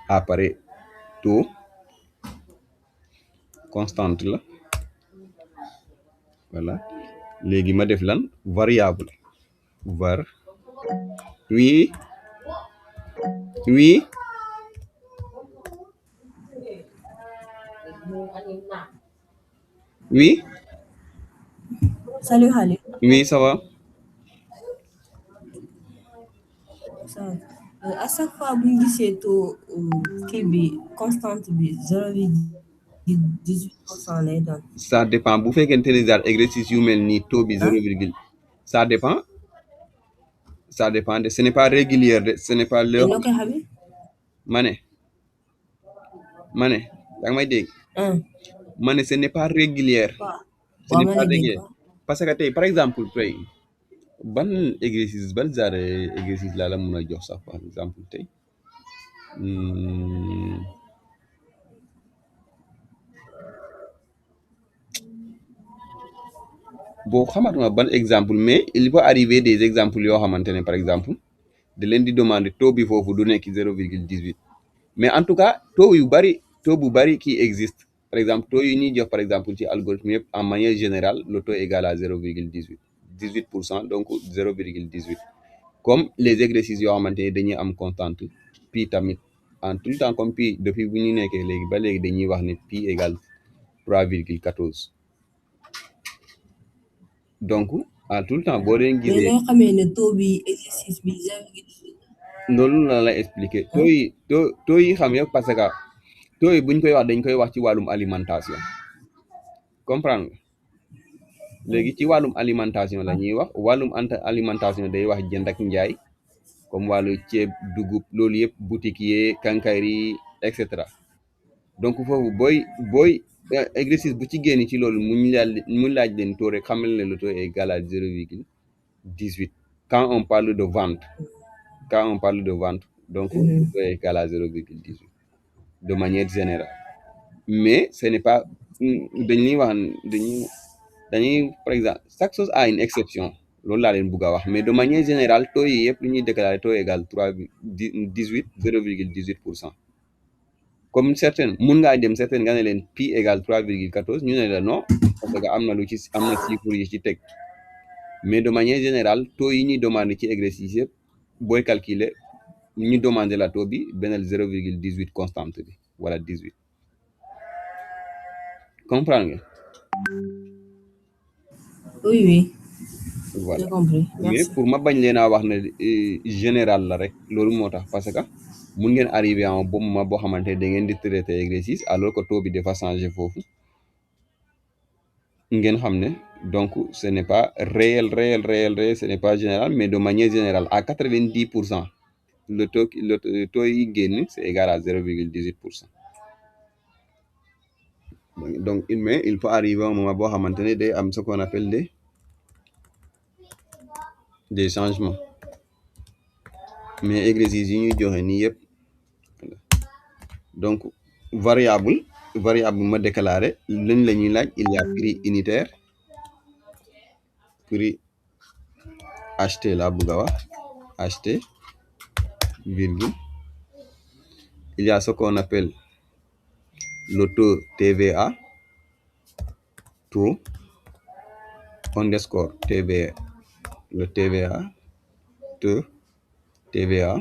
Après taux constante la voilà, léegi ma def lan variable var oui oui oui Salut Khalid. oui ça va Ça va. À chaque fois bu ñu gisee taux kii bi constante bi 0,18% lay doon. ça dépend bu fekkente ne daal exercice yu mel nii taux bi 0, ça dépend de ce n'est pas régulier de ce n'est pas Et noo koy xamee. ma ne yaa ngi may dégg ma ne ce n'est pas régulière ce n'est pas régulier parce que tey par exemple tey ban exercice ban genre exercice laa la mun a jox sax par exemple tey boo xamatuma ban exemple mais il peut arriver des exemples yoo xamante ne par exemple da leen di demander taux bi foofu du nekk 0,18 mais en tout cas taux bu bari qui existe par exemple taux yi ñuy jox par exemple ci algorithme yëpp en manière générale le taux égal à 0,18 18% donc 0,18 comme les exercices yoo xamante ne dañuy am constante pi tamit en tout le temps comme pi depuis bu ñu nekkee léegi ba léegi dañuy wax ne pi égale 3,14 donc à tout le temps boo leen gisee. mais loo xamee ne taux bi exercice bi 0,18. loolu la lay expliquer taux yi xam yëpp parce que taux yi buñ koy wax dañ koy wax ci wàllum alimentation comprendre nga léegi ci wàllum alimentation la ñuy wax wàllum alimentation day wax jënd ak njaay comme wàllu ceeb dugub loolu yëpp boutique yi kankayri et cetera donc foofu booy exercice bu ci génn ci loolu mu laaj leen taux rek xamal ne le taux est égal à 0,18 quand on parle de vente donc le taux est égal à 0,18 de manière générale mais ce n'est pas dañuy par exemple chaque chose a une exception loolu laa leen bëgg a wax mais de manière générale taux yi yëpp lu ñuy déclarer taux égal 0,18%. comme certaines mun ngaa dem certaines nga ne leen pi égale 3,14 ñu ne la non parce que am na chiffre yi ci teg mais de manière générale taux yi ñuy demandé ci exercice yëpp booy calculer ñu demandé la taux bi benn 0,18 constante bi wala 18 comprendre nga. oui voilà j'ai compris. Merci. mais pour ma bañ leen a wax ne général la rek loolu moo tax parce que mun ngeen arrivé à un bon moment boo xamante ne da ngeen di traiter exercice alors que taux bi dafa changer foofu ngeen xam ne donc ce n'est pas réel ce n'est pas général mais de manière générale à 90% le taux yi génn c'est égal à 0,18%. donc il peut arriver à un moment boo xamante ne day am ce qu'on appelle des changements mais exercices yi ñuy joxe nii yëpp donc variable ma déclaré lañ la ñuy laaj il y a prix unitaire prix acheté la bëgg a wax acheté virgule il y a ce qu'on appelle le taux TVA taux underscore TVA le TVA taux TVA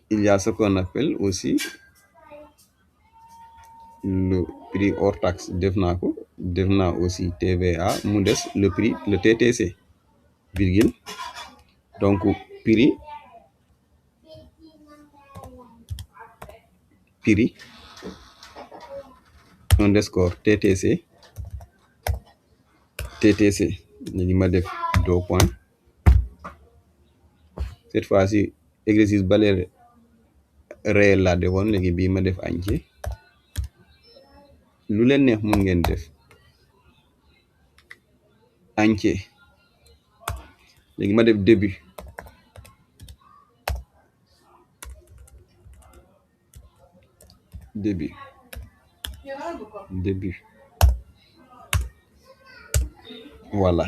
il y a ce qu'on appelle aussi le prix hors taxe def naa aussi TVA mu des le prix le TTC virgule donc prix underscore TTC léegi ma def 2 points cette fois-ci exercice bale réel laa defoon léegi bii ma def entier lu leen neex mun ngeen def entier léegi ma def début voilà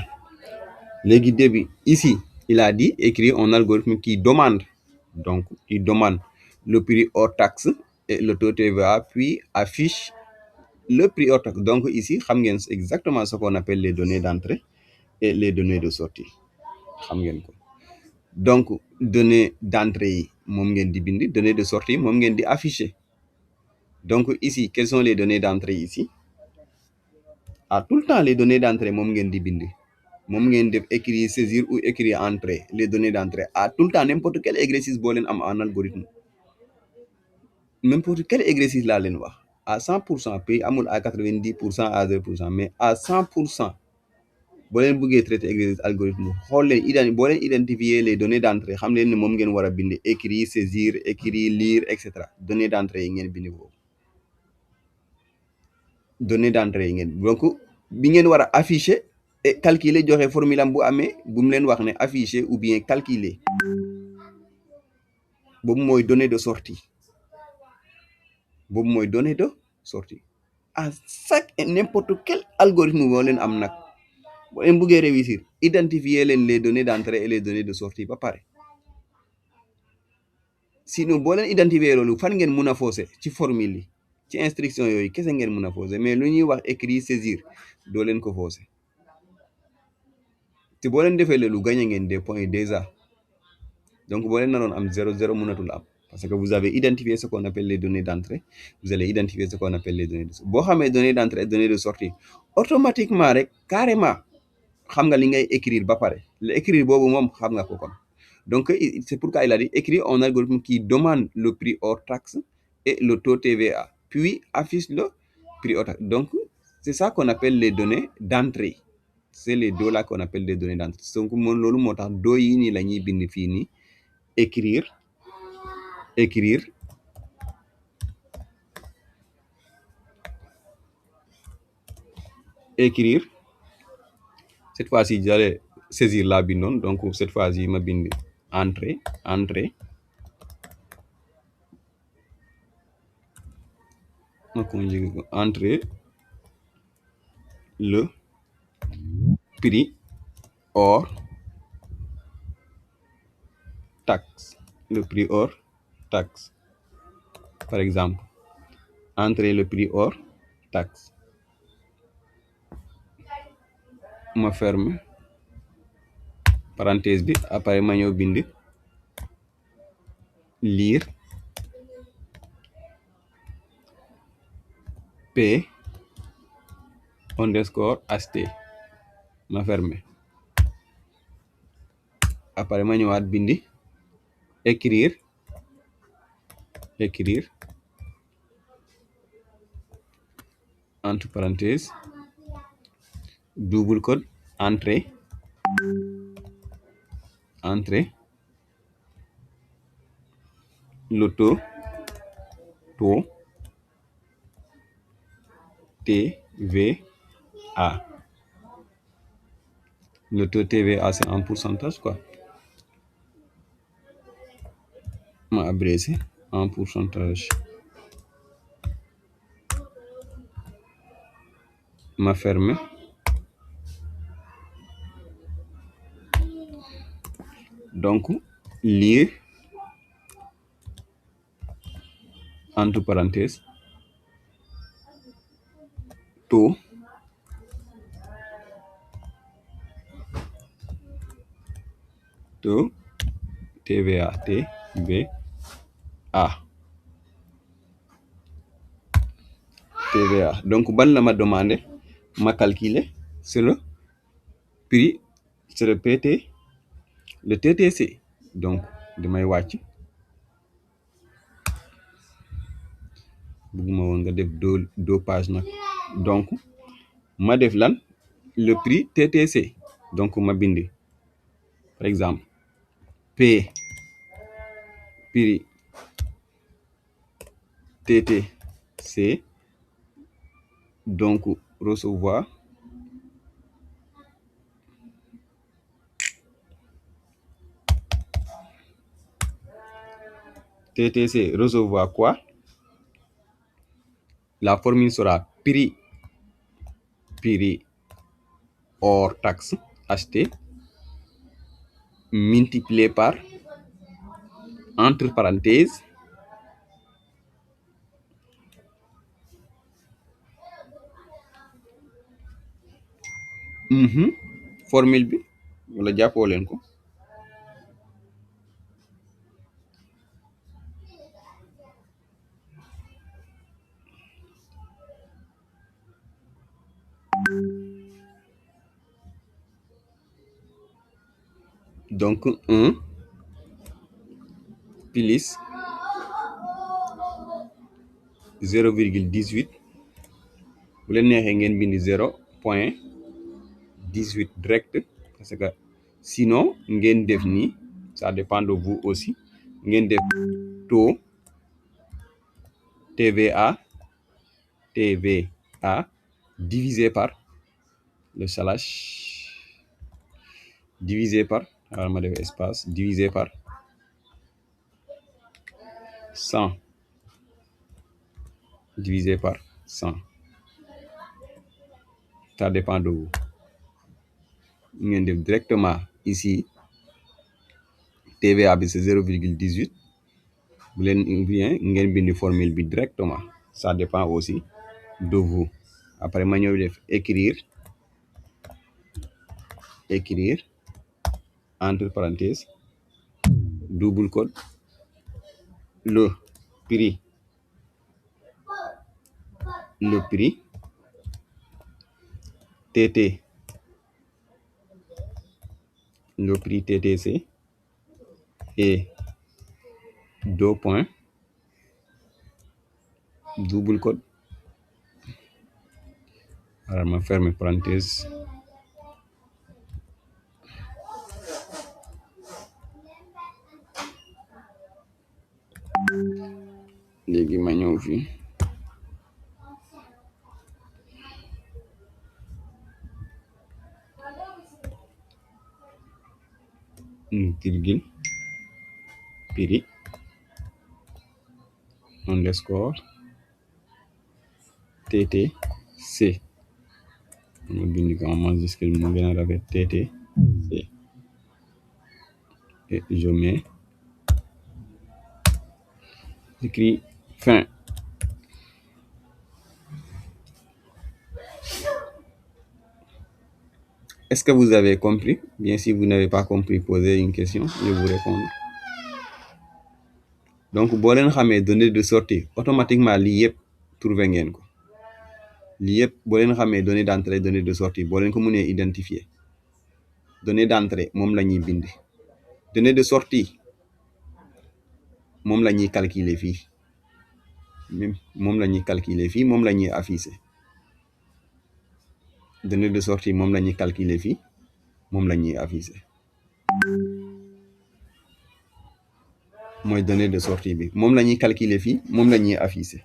léegi début ici il a dit écrire un algorithme qui demande le prix hors taxe et le taux TVA puis affiche le prix hors taxe. Donc ici xam ngeen exactement ce qu'on appelle les données d'entrée et les données de sortie xam ngeen ko. Donc données d'entrée yi moom ngeen di bind, données de sortie moom ngeen di afficher. Donc ici quelles sont les données d'entrée ici? À tout le temps les données d'entrée moom ngeen di bind, moom ngeen def écrire saisir ou écrire entrée, les données d'entrée à tout le temps. N'importe quel exercice boo leen am en algorithme, n'importe quel exercice laa leen wax à 100%, pays amul à 90%, à 0%, mais à 100%. boo leen bëggee traiter exercice algorithme xool leen boo leen identifier les données d'entrée xam leen ne moom ngeen war a bind écrire saisir écrire lire et cetera. Données d'entrée yi ngeen bind boobu, données d'entrée yi ngeen, donc bi ngeen war a afficher et calculer, joxe formule am bu amee bu mu leen wax ne afficher ou bien calculer, boobu mooy données de sortie. boobu mooy données de sortie à chaque n'importe quel algorithme boo leen am nag. boo leen bëggee réussir identifier leen les données d'entrée et les données de sortie ba pare. sinon boo leen identifier loolu fan ngeen mun a fausser ci formule yi, ci instruction yooyu kese ngeen mun a fausser, mais lu ñuy wax écrire saisir doo leen ko fausser. te boo leen defee loolu gagné ngeen des points déjà. donc boo leen naroon am 0 mënatul am, parce que vous avez identifié ce qu'on appelle les données d'entrée, vous allez identifier ce qu'on appelle les données de sortie. boo xamee données d'entrée et données de sortie automatiquement rek carrément xam nga li ngay écrire ba pare. le écrire boobu moom xam nga ko kon. donc c'est pourquoi il a dit écrire un algorithme qui demande le prix hors taxe et le taux TVA, puis affiche le prix hors taxe. Donc c'est ça qu'on appelle les données d'entrée. C'est les deux là qu'on appelle les données d'entrée. Donc moom loolu moo tax doo yi nii la ñuy bind fii nii écrire cette fois-ci j'allais saisir la bindoon, donc cette fois-ci ma bind entrée ma conjugué ko entrée le prix hors taxe, le prix hors taxe. Par exemple entrée le prix hors taxe, ma ferme parenthèse bi, après ma ñëw bind lire p underscore ht, ma ferme, après ma ñëwaat bindi écrire entre parenthèses double code entrée le taux TVA. Le taux TVA c'est en pourcentage quoi. Ma abrégé en pourcentage, ma ferme, donc lire entre parenthèses taux TVA. Donc ban la ma demandé ma calculer c'est le prix, c'est le TTC. donc damay wàcc, bëgguma woon nga def deux pages nag, donc ma def lan le prix TTC. donc ma bindi par exemple prix TTC, donc recevoir TTC recevoir quoi? La formule sera prix hors taxe acheté multiplié par entre parenthèses formule bi wala jàppoo leen ko donc 1 plus 0,18 bu leen neexee ngeen bindi 0,18 direct parce que sinon ngeen def nii ça dépend de vous aussi ngeen def taux TVA divisé par le slash divisé par alors ma def espace divisé par 100 divisé par 100 ça dépend de vous ngeen def directement ici TVA bi c'est 0,18 bu leen bien ngeen bindi formule bi directement ça dépend aussi de vous après ma ñëw def écrire entre parenthèses double code le prix TT le prix TTC et 2 points double code alors ma ferme parenthèse léegi ma ñëw fii virgule prix underscore TTC ma bind ko en majuscule mu gën a rafet TTC et je mets écrit fin. Est-ce que vous avez compris? Bien, si vous n'avez pas compris, posez une question, je vais vous répondre. Donc, boo leen xamee données de sortie automatiquement lii yëpp trouvé ngeen ko lii yëpp boo leen xamee données d'entrée données de sortie boo leen ko mënee identifier données d'entrée moom la ñuy bind données de sortie moom la ñuy calculer fii moom la ñuy calculer fii moom la ñuy afficher données de sortie moom la ñuy calculer fii moom la ñuy afficher mooy données de sortie bi moom la ñuy calculer fii moom la ñuy afficher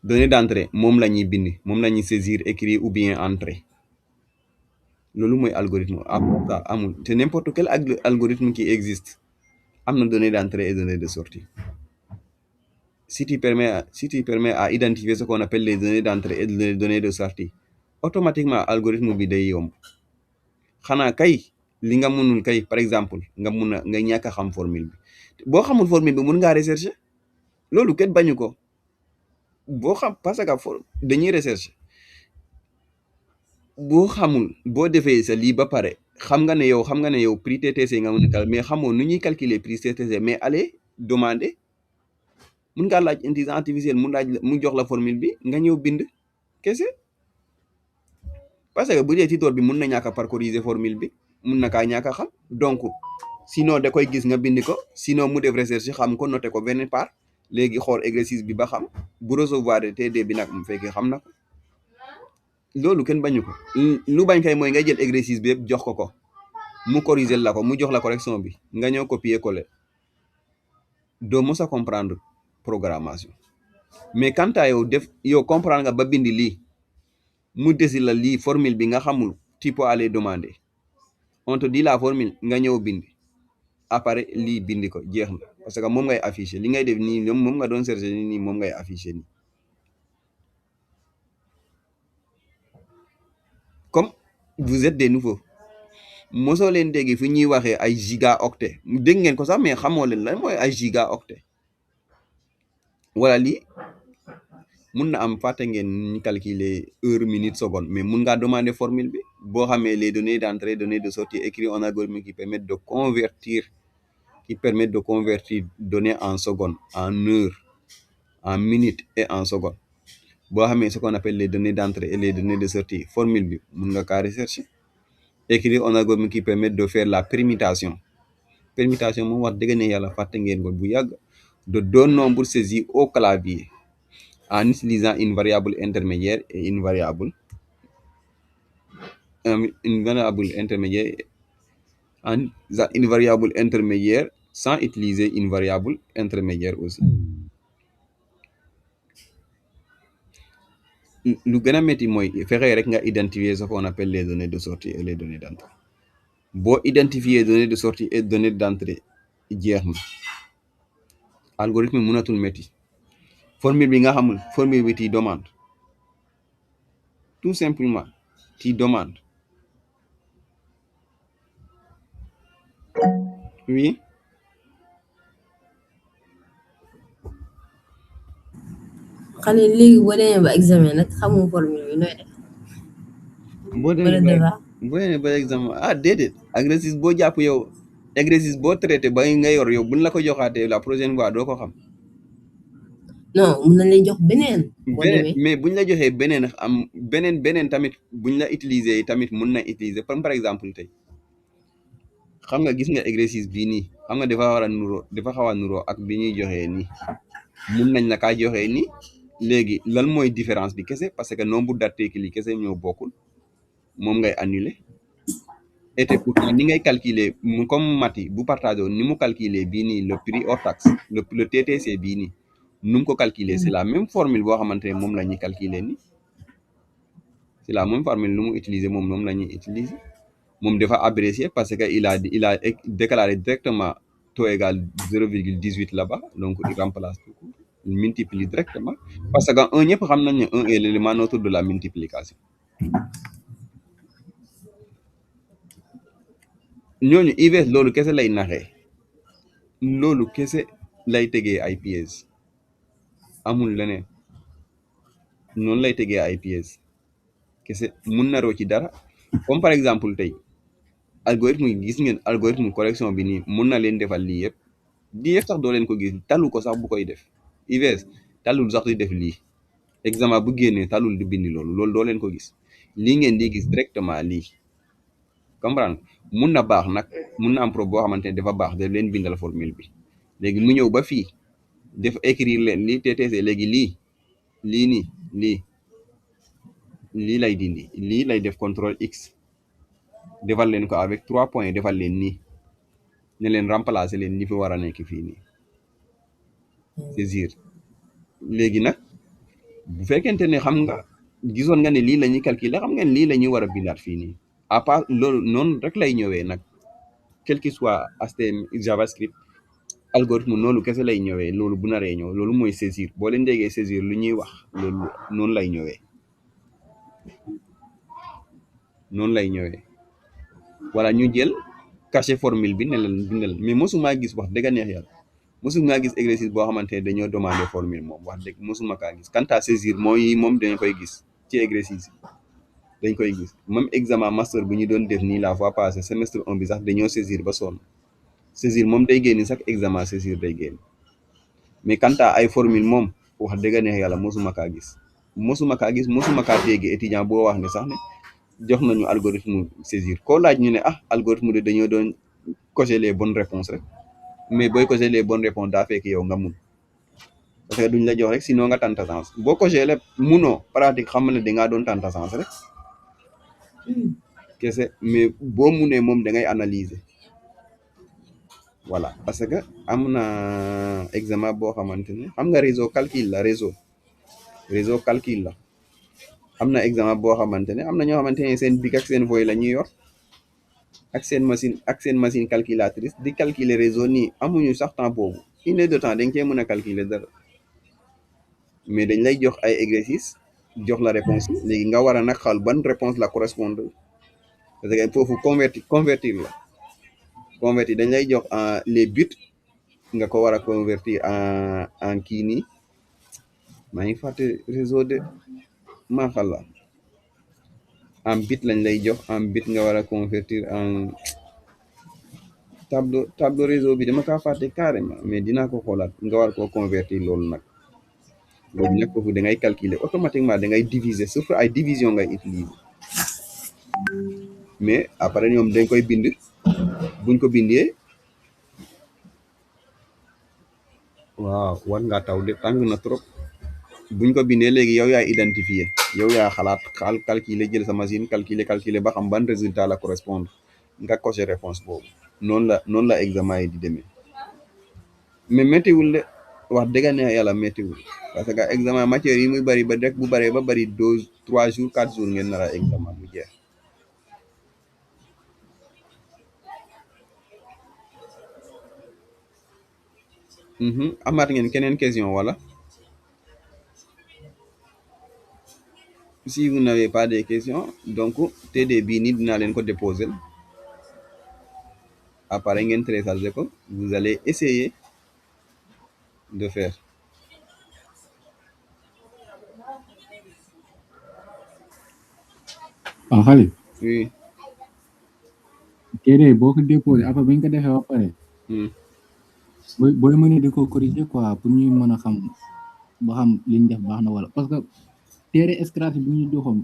données d'entrée moom la ñuy bind moom la ñuy saisir écrire ou bien entrer loolu mooy algorithme amul te n'importe quel algorithme qui existe am na données d'entrée et données de sortie si tu permets à identifier ce qu'on appelle les données d'entrée et les données de sortie automatiquement algorithme bi day yomb xanaa kay li nga mënul kay par exemple nga ñàkk a xam formule bi boo xamul formule bi mën ngaa rechercher loolu kenn bañu ko boo xam parce que dañuy rechercher boo xamul boo defee sa lii ba pare xam nga ne yow prix TTC nga mën a mais xamoo nu ñuy calculer prix TTC mais allez demander mun ngaa laaj intelligence artificielle mu jox la formule bi nga ñëw bind kese parce que bu dee tuteur bi mun na ñàkk a parcouriser formule bi mun na kaa ñàkk a xam donc sinon da koy gis nga bind ko sinon mu def recherche xam ko noté ko benn part léegi xool exercice bi ba xam bu recevoir TD bi nag mu fekkee xam na ko loolu kenn bañu ko lu bañ kay mooy nga jël exercice bi yëpp jox ko mu corriger la ko mu jox la correction bi nga ñëw copier coller doo mos a comprendre programmation mais quant à yow comprendre nga ba bindi lii mu desi la lii formule bi nga xamul tu peux aller demander on te dit la formule nga ñëw bind après lii bindi ko jeex na parce que moom ngay afficher li ngay def nii moom nga doon chercher nii moom ngay afficher nii comme vous êtes des nouveaux mosoo leen dégg fi ñuy waxee ay gigaoctet dégg ngeen ko sax mais xamoo leen lan mooy ay gigaoctet wala lii mun na am fàtte ngeen ñu calculer heure minute seconde mais mun ngaa demander formule bi boo xamee les données d'entrée données de sortie écrit en algorithme qui permettent de convertir données en secondes en heures en minutes et en secondes boo xamee ce qu'on appelle les données d'entrée et les données de sortie formule bi mun nga kaa rechercher écrire en algorithme qui permettent de faire la permutation moom wax dëgg ne yàlla fàtte ngeen ko bu yàgg de deux nombres saisis au clavier en utilisant une variable intermédiaire et une variable intermédiaire sans utiliser une variable intermédiaire aussi lu gën a métti mooy fexe rek nga identifier ce qu'on appelle les données de sortie et les données d'entrée boo identifier données de sortie et données d'entrée jeex na algorithme mënatul métti formule bi nga xamul formule bi ti demande tout simplement ti demande oui xale léegi boo demee ba examen nag xamoo formule bi nooy def boo demee ba examen déedéet exercice boo jàpp yow exercice boo traité ba nga yor yow buñ la ko joxaatee la prochaine fois doo ko xam non mun nañ lay jox beneen mais buñ la joxee beneen am beneen tamit buñ la utiliser tamit mun na utiliser par exemple tey xam nga gis nga exercice bii nii xam nga dafa xaw a nuroo ak bi ñuy joxee nii mun nañ la kaa joxee nii léegi lan mooy différence bi kese parce que nombre d'articles yi kese ñoo bokkul moom ngay annuler et pourtant ni ngay calculer comme Mati bu partagé ni mu calculer bii nii le prix hors taxe le TTC bii nii nu mu ko calculer c'est la même formule boo xamante ne moom la ñuy calculer nii c'est la même formule nu mu utiliser moom la ñuy utiliser moom dafa abrégé parce que il a déclaré directement taux égal 0,18 là-bas donc il remplace tout il multiplie directement parce que un ñëpp xam nañ ne un est l'élément neutre de la multiplication ñooñu IVS loolu kese lay naxee loolu kese lay tegee ay pièges amul leneen noonu lay tegee ay pièges kese mun naroo ci dara comme par exemple tey algorithme yi gis ngeen algorithme correction bi nii mun na leen defal lii yëpp sax doo leen ko gis talu ko sax bu koy def IVS talul sax di def lii examen bu génnee talul di bindi loolu doo leen ko gis lii ngeen di gis directement lii comprendre mun na baax nag mun na am pro boo xamante ne dafa baax daf leen bindal formule bi léegi mu ñëw ba fii def écrire leen lii TTC léegi lii lay dindi lii lay def contrôle X defal leen ko avec 3 points defal leen nii ne leen remplacer leen li fi war a nekk fii nii saisir léegi nag bu fekkente ne xam nga gisoon nga ne lii la ñuy calculer xam ngeen lii la ñuy war a bindaat fii nii à part loolu noonu rek lay ñëwee nag quel que soit HTML JavaScript algorithme noonu kese lay ñëwee loolu bu naree ñëw loolu mooy saisir boo leen déggee saisir lu ñuy wax loolu noonu lay ñëwee wala ñu jël caché formule bi ne leen bindal mais mosuma gis wax dëgg neex yàlla mosuma gis exercice boo xamante ne dañoo demander formule moom wax dëgg mosuma kaa gis quant à saisir moom dañ koy gis ci exercice dañ koy gis même examen master bu ñu doon def nii la fois passée semestre 1 bi sax dañoo saisir ba sonn saisir moom day génn sax examen saisir day génn mais quant à ay formule moom wax dëgg neex yàlla mosuma kaa gis mosuma kaa dégg étudiant boo wax ne sax ne jox nañu algorithme saisir koo laaj ñu ne algorithme de dañoo doon cocher les bonnes réponses rek mais booy cocher les bonnes réponses daa fekk yow nga mun parce que duñ la jox rek sinon nga tanta sens boo cocher lépp munoo pratique xam ne dangaa doon tanta sens rek kese mais boo munee moom da ngay analyser voilà parce que am na examen boo xamante ne xam nga réseau calcul la am na examen boo xamante ne am na ñoo xamante ne seen bic ak seen feuille la ñuy yor ak seen machine calculatrice di calculer réseau nii amuñu sax temps boobu une heure de temps dañ cee mën a calculer dara mais dañ lay jox ay exercice jox la réponse léegi nga war a nag xal ban réponse la correspondre parce que foofu convertir dañ lay jox les buts nga ko war a convertir en kii nii maa ngi fàtte réseau de maaxalla en bit lañ lay jox en bit nga war a convertir en tableau réseau bi dama kaa fàtte carrément mais dinaa ko xoolaat nga war koo convertir loolu nag loolu nag foofu da ngay calculer automatiquement da ngay diviser surtout ay division ngay utiliser mais après ñoom dañ koy bind buñ ko bindee waaw war ngaa taw de tàng na trop buñ ko bindee léegi yow yaa identifier yow yaa xalaat calculer jël sa machine calculer ba xam ban résultat la correspondre nga cocher réponse boobu noonu la examen yi di demee mais méttiwul de wax dëgg ne yàlla méttiwul parce que examen matière yi muy bari ba rek bu baree ba bari 3 jours 4 jours ngeen nar a examen mu jeex amaat ngeen keneen question wala si vous n'avez pas de questions donc TD bii nii dinaa leen ko déposer après ngeen télécharger ko vous allez essayer de faire Khalid oui TD boo ko déposé après bañ ko defee ba pare booy mën di ko corriger quoi pour ñuy mën a xam ba xam liñ def baax na wala parce que TD scratch bi ñu joxoon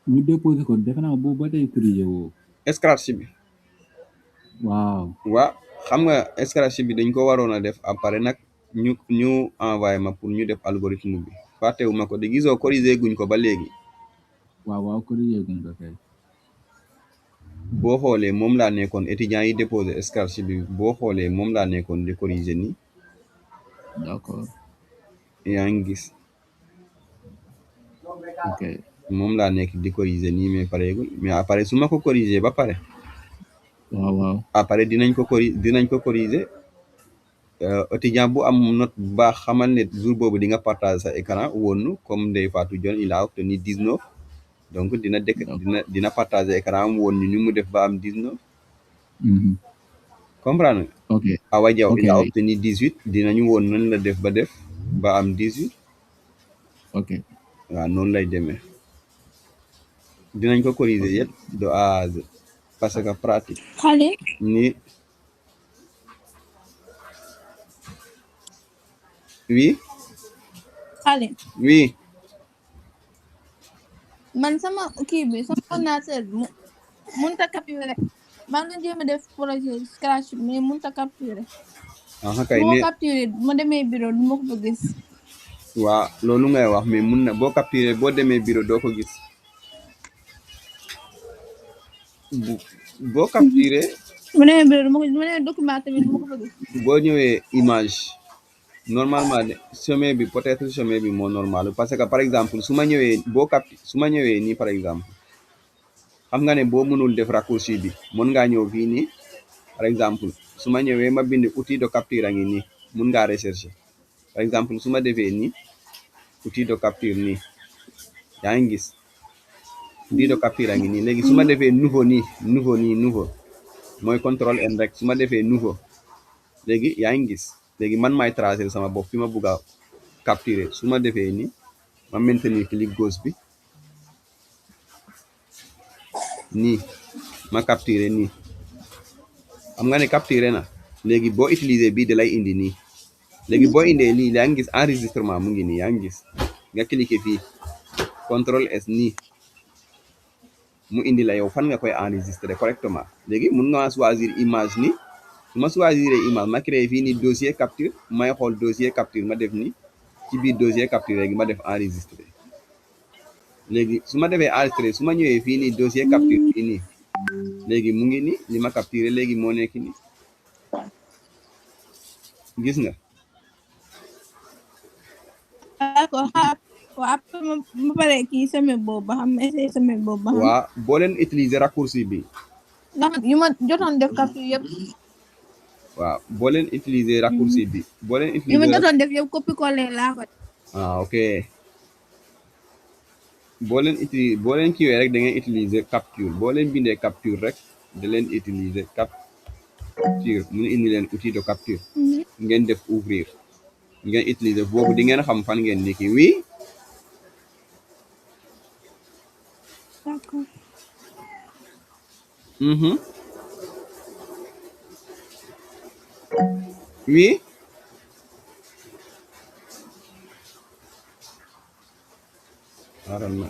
ñu déposé ko defe naa boobu ba tey corriger woo scratch bi waaw xam nga scratch bi dañ ko waroon a def après nag ñu envoyé ma pour ñu def algorithme bi fàttewuma ko de gisoo corriger guñ ko ba léegi waaw corriger guñ ko kay boo xoolee moom laa nekkoon étudiants yi déposé scratch bi boo xoolee moom laa nekkoon di corriger nii d'accord yaa ngi gis ok moom laa nekk di corriger nii mais pareegul mais après su ma ko corriger ba pare waaw après dinañ ko corriger étudiant bu am note bu baax xamal ne jour boobu di nga partager sa écran woonu comme Ndeye Fatou Dione il a obtenu 19 donc dina partager écran am woon ñu mu def ba am 19 comprendre ok Awa Diaw il a obtenu 18 dinañu woon nañ la def ba am 18 ok waaw noonu lay demee dinañ ko corriger yëpp de A à Z parce que pratique Khalid ni oui Khalid oui man sama kii bi sama ordinateur bi mënut a capturer maa ngi jéem a def projet scratch mais mënut a capturer kay bu ma capturer ma demee bureau du ma ko fa gis waaw loolu ngay wax mais mun na boo capturer boo demee bureau doo ko gis boo capturer mu demee bureau mu demee document tamit du ma ko fa gis boo ñëwee image normalement chemin bi peut-être chemin bi moo normal parce que par exemple su ma ñëwee nii par exemple xam nga ne boo mënul def raccourci bi mën ngaa ñëw fii nii par exemple su ma ñëwee ma bind outil de capture a ngi nii mun ngaa rechercher par exemple su ma defee nii outil de capture nii yaa ngi gis outil de capture a ngi nii léegi su ma defee nouveau mooy contrôle N rek su ma defee nouveau léegi yaa ngi gis léegi man maay tracer sama bopp fi ma bugg a capturer su ma defee nii ma maintenir clic gauche bi nii ma capturer nii xam nga ne capturer na léegi boo utiliser bii da lay indi nii léegi boo indee lii yaa ngi gis enregistrement mu ngi nii yaa ngi gis nga cliquer fii contrôle S nii mu indi la yow fan nga koy enregistrer correctement léegi mun nga choisir image nii su ma choisir image ma créé fii nii dossier capture may xool dossier capture ma def nii ci biir dossier capture léegi ma def enregistrer léegi su ma defee enregistrer su ma ñëwee fii nii dossier capture fii nii léegi mu ngi nii li ma capturé léegi moo nekk nii gis nga. d'accord waaw après ma pare kii semaine boobu ba xam essayé semaine boobu ba xam. waaw boo leen utiliser raccourci bi. ndax yu ma jotoon def capture yëpp. waaw boo leen utiliser raccourci bi. boo leen utiliser yu ma jotoon def yëpp copie coller laa ko. ok boo leen kiiwee rek da ngeen utiliser capture boo leen bindee capture rek da leen utiliser capture mu indi leen outil de capture. ngeen def ouvrir ngeen utiliser boobu di ngeen xam fan ngeen di kii oui. D'accord. Oui. Xaaral ma